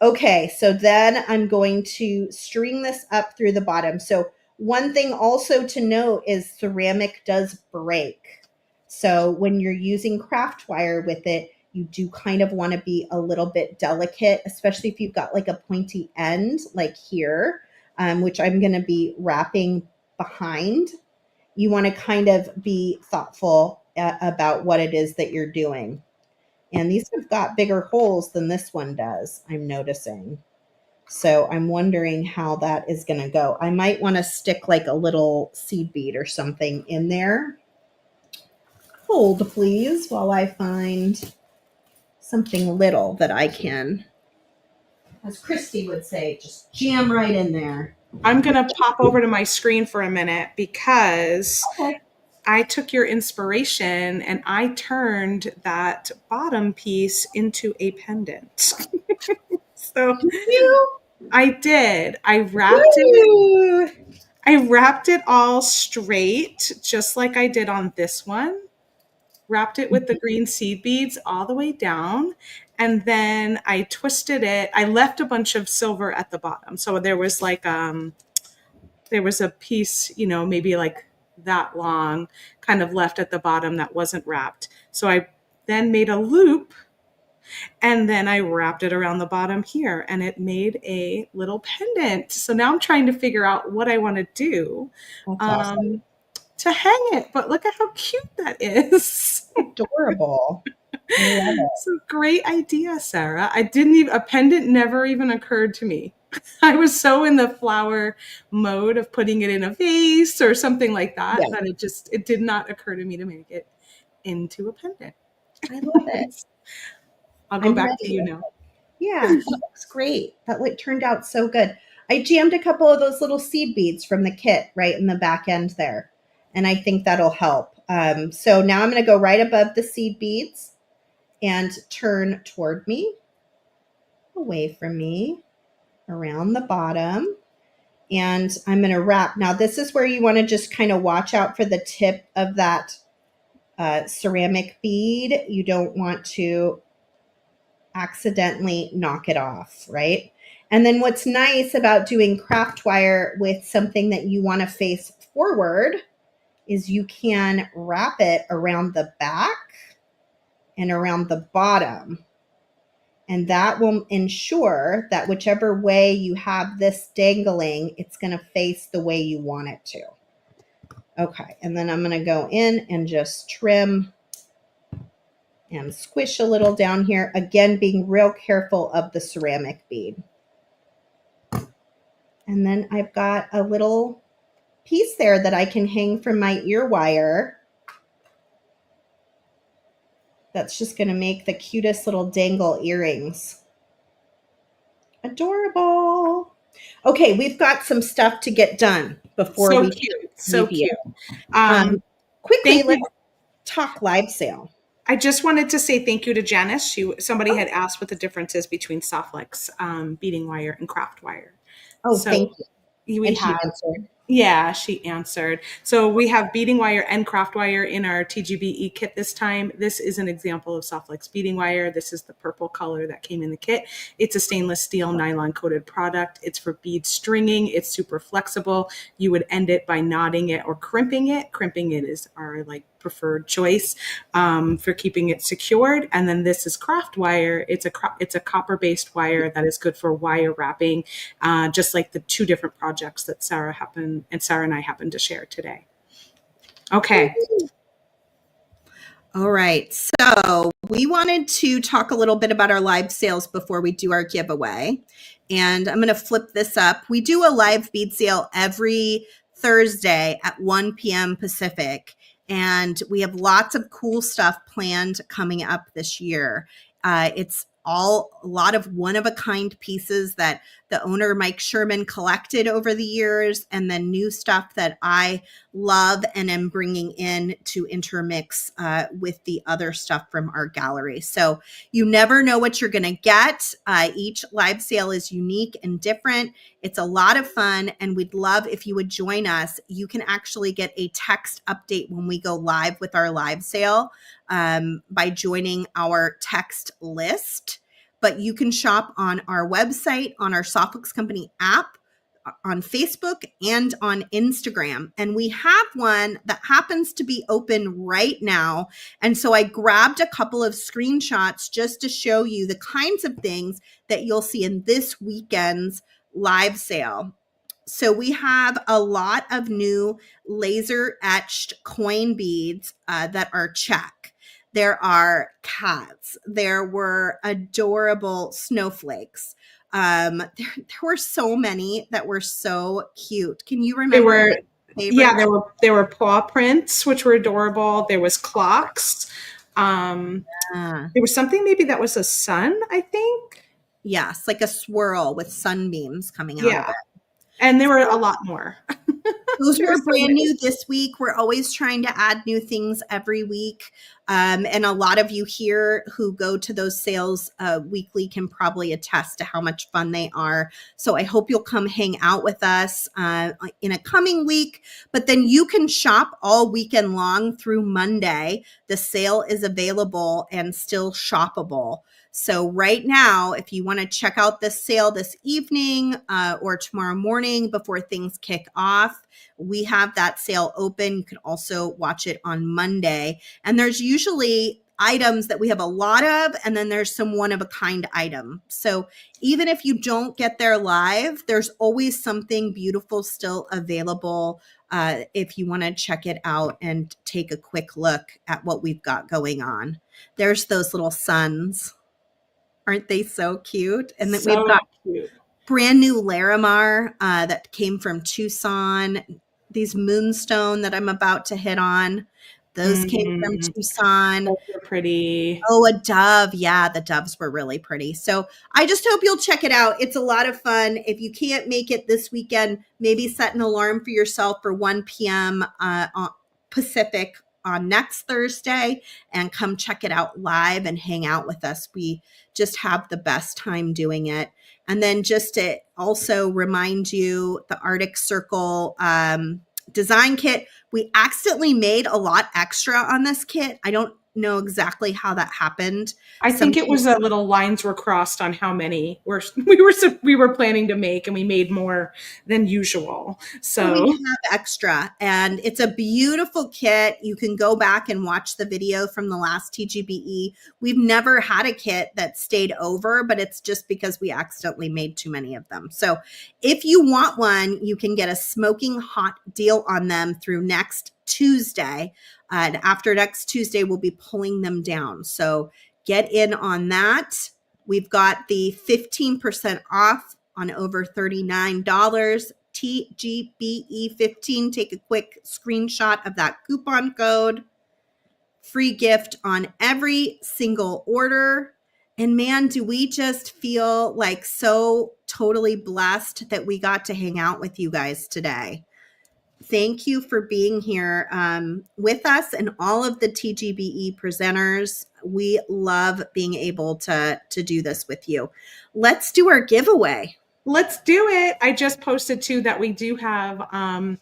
Okay, so then I'm going to string this up through the bottom. So one thing also to note is ceramic does break. So when you're using craft wire with it, you do kind of want to be a little bit delicate, especially if you've got like a pointy end like here, which I'm going to be wrapping behind. You want to kind of be thoughtful about what it is that you're doing. And these have got bigger holes than this one does, I'm noticing. So I'm wondering how that is going to go. I might want to stick like a little seed bead or something in there. Hold, please, while I find something little that I can, as Christy would say, just jam right in there. I'm going to pop over to my screen for a minute because I took your inspiration and I turned that bottom piece into a pendant. So I did. I wrapped it all straight, just like I did on this one. Wrapped it with the green seed beads all the way down. And then I twisted it. I left a bunch of silver at the bottom. So there was like, there was a piece, maybe like that long kind of left at the bottom that wasn't wrapped. So I then made a loop and then I wrapped it around the bottom here and it made a little pendant. So now I'm trying to figure out what I want to do Awesome. to hang it. But look at how cute that is. Adorable. I love it. So great idea, Sara. A pendant never even occurred to me. I was so in the flower mode of putting it in a vase or something like that, that it did not occur to me to make it into a pendant. I love it. I'll go back to you now. Yeah, that looks great. That turned out so good. I jammed a couple of those little seed beads from the kit right in the back end there, and I think that'll help. So now I'm going to go right above the seed beads and turn toward me, away from me, around the bottom, and I'm going to wrap. Now this is where you want to just kind of watch out for the tip of that ceramic bead. You don't want to accidentally knock it off, right? And then what's nice about doing craft wire with something that you want to face forward is you can wrap it around the back and around the bottom. And that will ensure that whichever way you have this dangling, it's going to face the way you want it to. Okay, and then I'm going to go in and just trim and squish a little down here. Again, being real careful of the ceramic bead. And then I've got a little piece there that I can hang from my ear wire. That's just going to make the cutest little dangle earrings. Adorable. Okay, we've got some stuff to get done before So we cute. So leave you. cute. Quickly, Thank let's you. talk live sale. I just wanted to say thank you to Janice. Somebody had asked what the difference is between Softlex beading wire and craft wire. Oh, So thank you. we And she have, answered. yeah, she answered. So we have beading wire and craft wire in our TGBE kit this time. This is an example of Softlex beading wire. This is the purple color that came in the kit. It's a stainless steel nylon coated product. It's for bead stringing. It's super flexible. You would end it by knotting it or crimping it. Crimping it is our preferred choice for keeping it secured. And then this is craft wire. It's a copper based wire that is good for wire wrapping, just like the two different projects that Sara and I happened to share today. Okay. All right. So we wanted to talk a little bit about our live sales before we do our giveaway. And I'm going to flip this up. We do a live bead sale every Thursday at 1 p.m. Pacific. And we have lots of cool stuff planned coming up this year. It's a lot of one-of-a-kind pieces that the owner, Mike Sherman, collected over the years, and then new stuff that I love and am bringing in to intermix with the other stuff from our gallery. So you never know what you're going to get. Each live sale is unique and different. It's a lot of fun, and we'd love if you would join us. You can actually get a text update when we go live with our live sale by joining our text list. But you can shop on our website, on our Softlex Company app, on Facebook, and on Instagram. And we have one that happens to be open right now. And so I grabbed a couple of screenshots just to show you the kinds of things that you'll see in this weekend's live sale. So we have a lot of new laser etched coin beads that are check. There are cats. There were adorable snowflakes. There were so many that were so cute. Can you remember? There were paw prints, which were adorable. There was clocks. There was something maybe that was a sun, I think. Yes, like a swirl with sunbeams coming out of it. And there were a lot more. Those were brand new this week. We're always trying to add new things every week. And a lot of you here who go to those sales weekly can probably attest to how much fun they are. So I hope you'll come hang out with us in a coming week. But then you can shop all weekend long through Monday. The sale is available and still shoppable. So right now, if you want to check out this sale this evening or tomorrow morning before things kick off, we have that sale open. You can also watch it on Monday. And there's usually items that we have a lot of, and then there's some one-of-a-kind item. So even if you don't get there live, there's always something beautiful still available if you want to check it out and take a quick look at what we've got going on. There's those little suns. Aren't they so cute? And then we've got brand new Larimar that came from Tucson. These Moonstone that I'm about to hit on. Those came from Tucson. Those are pretty. Oh, a dove. Yeah, the doves were really pretty. So I just hope you'll check it out. It's a lot of fun. If you can't make it this weekend, maybe set an alarm for yourself for 1 p.m. Pacific on next Thursday and come check it out live and hang out with us. We just have the best time doing it. And then just to also remind you, the Arctic Circle design kit, we accidentally made a lot extra on this kit. I don't know exactly how that happened. I think it was a little lines were crossed on how many we were planning to make, and we made more than usual. So we So have extra, and it's a beautiful kit. You can go back and watch the video from the last TGBE. We've never had a kit that stayed over, but it's just because we accidentally made too many of them. So if you want one, you can get a smoking hot deal on them through next Tuesday. And after next Tuesday, we'll be pulling them down. So get in on that. We've got the 15% off on over $39. TGBE15. Take a quick screenshot of that coupon code. Free gift on every single order. And man, do we just feel like so totally blessed that we got to hang out with you guys today. Thank you for being here with us and all of the TGBE presenters. We love being able to do this with you. Let's do our giveaway. Let's do it. I just posted too that we do have a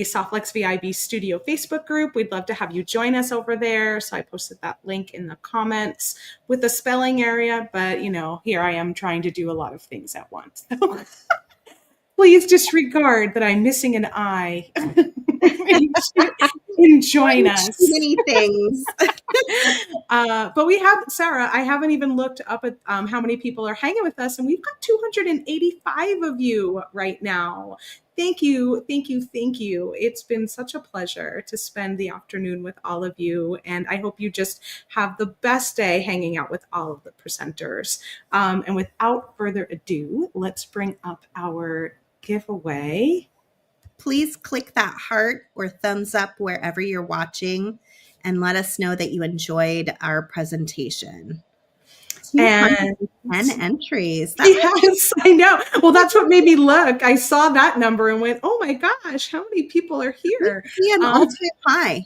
Softflex VIB Studio Facebook group. We'd love to have you join us over there. So I posted that link in the comments with the spelling area, but here I am trying to do a lot of things at once. Please disregard that I'm missing an I and join us. Too many things. But we have, Sara, I haven't even looked up at how many people are hanging with us, and we've got 285 of you right now. Thank you, thank you, thank you. It's been such a pleasure to spend the afternoon with all of you, and I hope you just have the best day hanging out with all of the presenters. And without further ado, let's bring up our giveaway. Please click that heart or thumbs up wherever you're watching and let us know that you enjoyed our presentation. And 10 entries. Yes, I know. Well, that's what made me look. I saw that number and went, oh my gosh, how many people are here? An all-time high.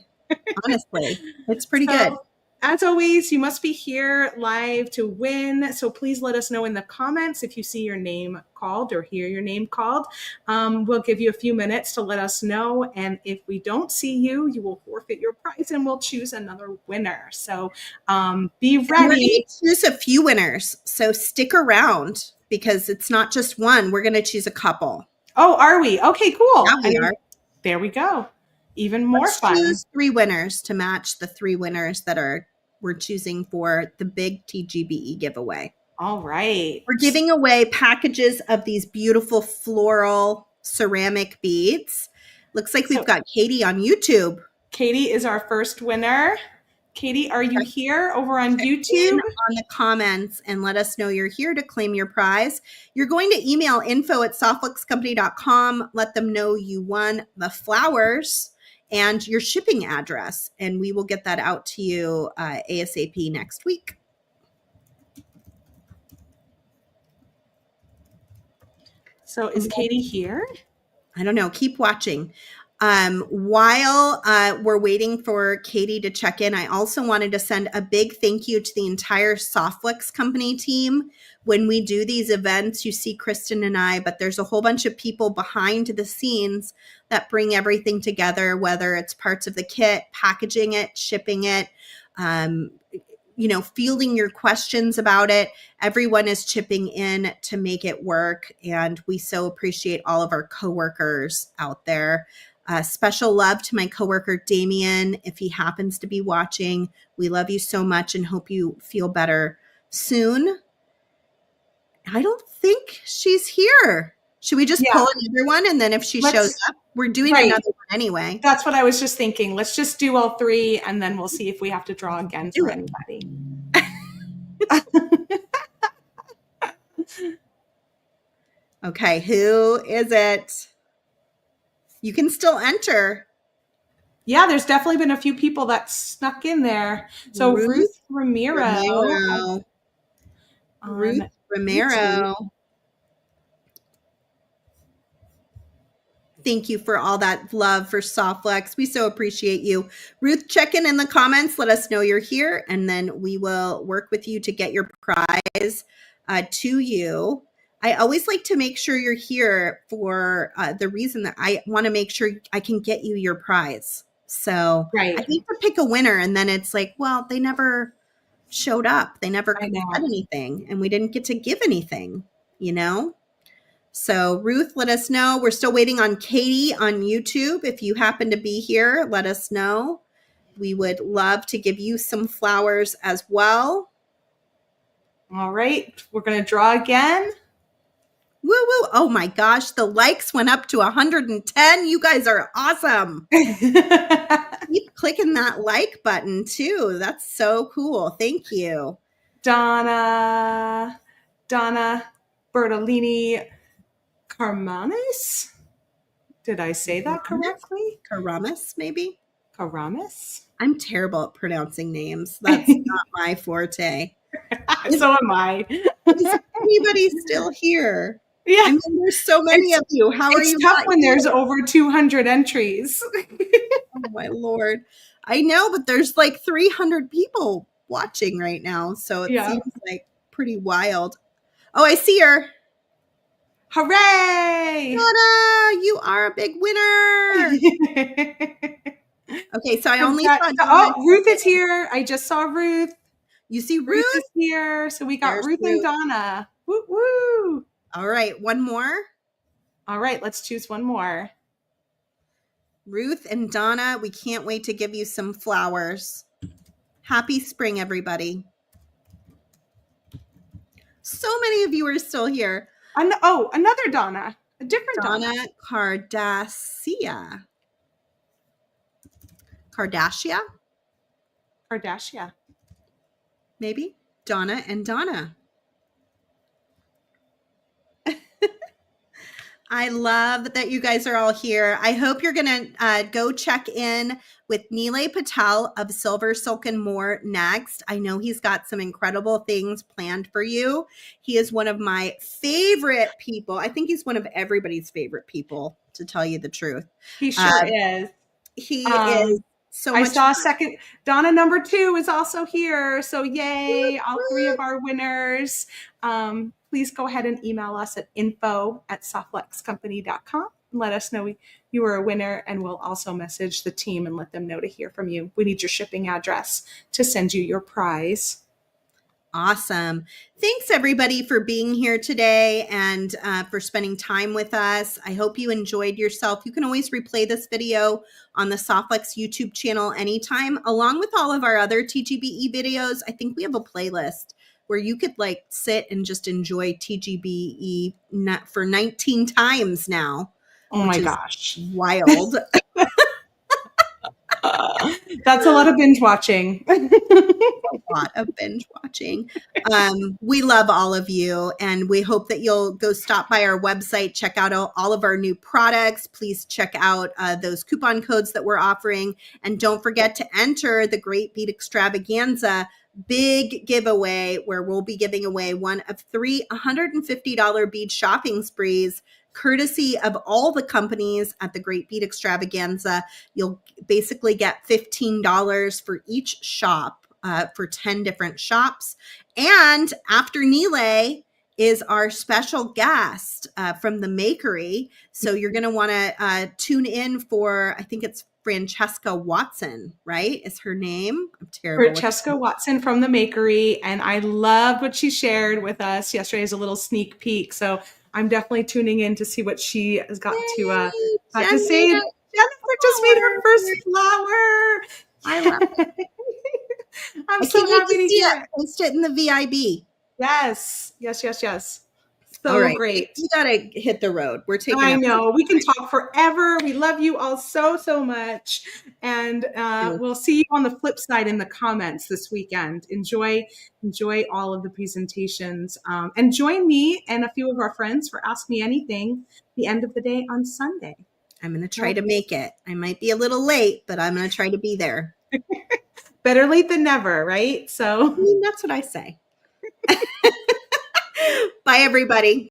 Honestly, it's pretty good. As always, you must be here live to win. So please let us know in the comments if you see your name called or hear your name called. We'll give you a few minutes to let us know. And if we don't see you, you will forfeit your prize and we'll choose another winner. So be ready. We're going to choose a few winners. So stick around because it's not just one. We're going to choose a couple. Oh, are we? Okay, cool. Yeah, we are. There we go. Even more fun. Choose 3 winners to match the 3 winners that we're choosing for the big TGBE giveaway. All right. We're giving away packages of these beautiful floral ceramic beads. Looks like we've got Katie on YouTube. Katie is our first winner. Katie, are you here over on YouTube? On the comments and let us know you're here to claim your prize. You're going to email info@softflexcompany.com. Let them know you won the flowers and your shipping address, and we will get that out to you ASAP next week. So is Katie here? I don't know. Keep watching. While we're waiting for Katie to check in, I also wanted to send a big thank you to the entire Softflex Company team. When we do these events, you see Kristen and I, but there's a whole bunch of people behind the scenes that bring everything together, whether it's parts of the kit, packaging it, shipping it, fielding your questions about it. Everyone is chipping in to make it work. And we so appreciate all of our coworkers out there. Special love to my coworker, Damien. If he happens to be watching, we love you so much and hope you feel better soon. I don't think she's here. Should we just pull another one? And then if she shows up, we're doing another one anyway. That's what I was just thinking. Let's just do all 3 and then we'll see if we have to draw again for anybody. Okay, who is it? You can still enter. Yeah, there's definitely been a few people that snuck in there. So Ruth Romero. Ruth Romero. Thank you for all that love for Softflex. We so appreciate you. Ruth, check in the comments. Let us know you're here, and then we will work with you to get your prize to you. I always like to make sure you're here for the reason that I want to make sure I can get you your prize. So I Right. hate to pick a winner and then it's like, well, they never showed up. They never I said know. anything and we didn't get to give anything, you know? So Ruth, let us know. We're still waiting on Katie on YouTube. If you happen to be here, let us know. We would love to give you some flowers as well. All right. We're going to draw again. Woo woo. Oh my gosh, the likes went up to 110. You guys are awesome. Keep clicking that like button too. That's so cool. Thank you. Donna Bertolini Carmanis. Did I say that correctly? Karamis, maybe? Karamis? I'm terrible at pronouncing names. That's not my forte. So am I. Is anybody still here? Yeah. I mean, there's so many of you. How are you? It's tough not when here? there's over 200 entries. Oh my Lord. I know, but there's like 300 people watching right now. So it Yeah. seems like pretty wild. Oh, I see her. Hooray! Sara, you are a big winner. Okay, so I only saw Oh, Ruth is here. I just saw Ruth. You see Ruth Ruth? is here. So we got There's Ruth and Donna. Woo woo. All right, one more. All right, let's choose one more. Ruth and Donna, we can't wait to give you some flowers. Happy spring, everybody. So many of you are still here. Another Donna. A different Donna Kardashian. Kardashian. Maybe. Donna and Donna. I love that you guys are all here. I hope you're going to go check in with Nilay Patel of Silver Silk and More next. I know he's got some incredible things planned for you. He is one of my favorite people. I think he's one of everybody's favorite people, to tell you the truth. He sure is. He is so much I saw a second. Donna number 2 is also here. So yay, all 3 of our winners. Please go ahead and email us at info@softflexcompany.com. Let us know you were a winner, and we'll also message the team and let them know to hear from you. We need your shipping address to send you your prize. Awesome. Thanks, everybody, for being here today and for spending time with us. I hope you enjoyed yourself. You can always replay this video on the Softflex YouTube channel anytime, along with all of our other TGBE videos. I think we have a playlist where you could like sit and just enjoy TGBE for 19 times now. Oh my gosh. Wild. That's a lot of binge watching. A lot of binge watching. We love all of you, and we hope that you'll go stop by our website, check out all of our new products. Please check out those coupon codes that we're offering, and don't forget to enter the Great Bead Extravaganza big giveaway, where we'll be giving away one of 3 $150 bead shopping sprees, courtesy of all the companies at the Great Bead Extravaganza. You'll basically get $15 for each shop for 10 different shops. And after Nilay is our special guest from the Makery. So you're going to want to tune in for, I think it's Francesca Watson, right? Is her name? I'm terrible. Francesca Watson from the Makery. And I loved what she shared with us yesterday as a little sneak peek. So I'm definitely tuning in to see what she has got to say. Jennifer just made her first flower. I love it. I'm so happy to hear it. Post it in the VIB. Yes. So all right. great. You gotta hit the road. We're taking. I know. We can talk forever. We love you all so much, and we'll see you on the flip side in the comments this weekend. Enjoy all of the presentations, and join me and a few of our friends for Ask Me Anything the end of the day on Sunday. I'm going to try to make it. I might be a little late, but I'm going to try to be there. Better late than never, right? So I mean, that's what I say. Bye, everybody.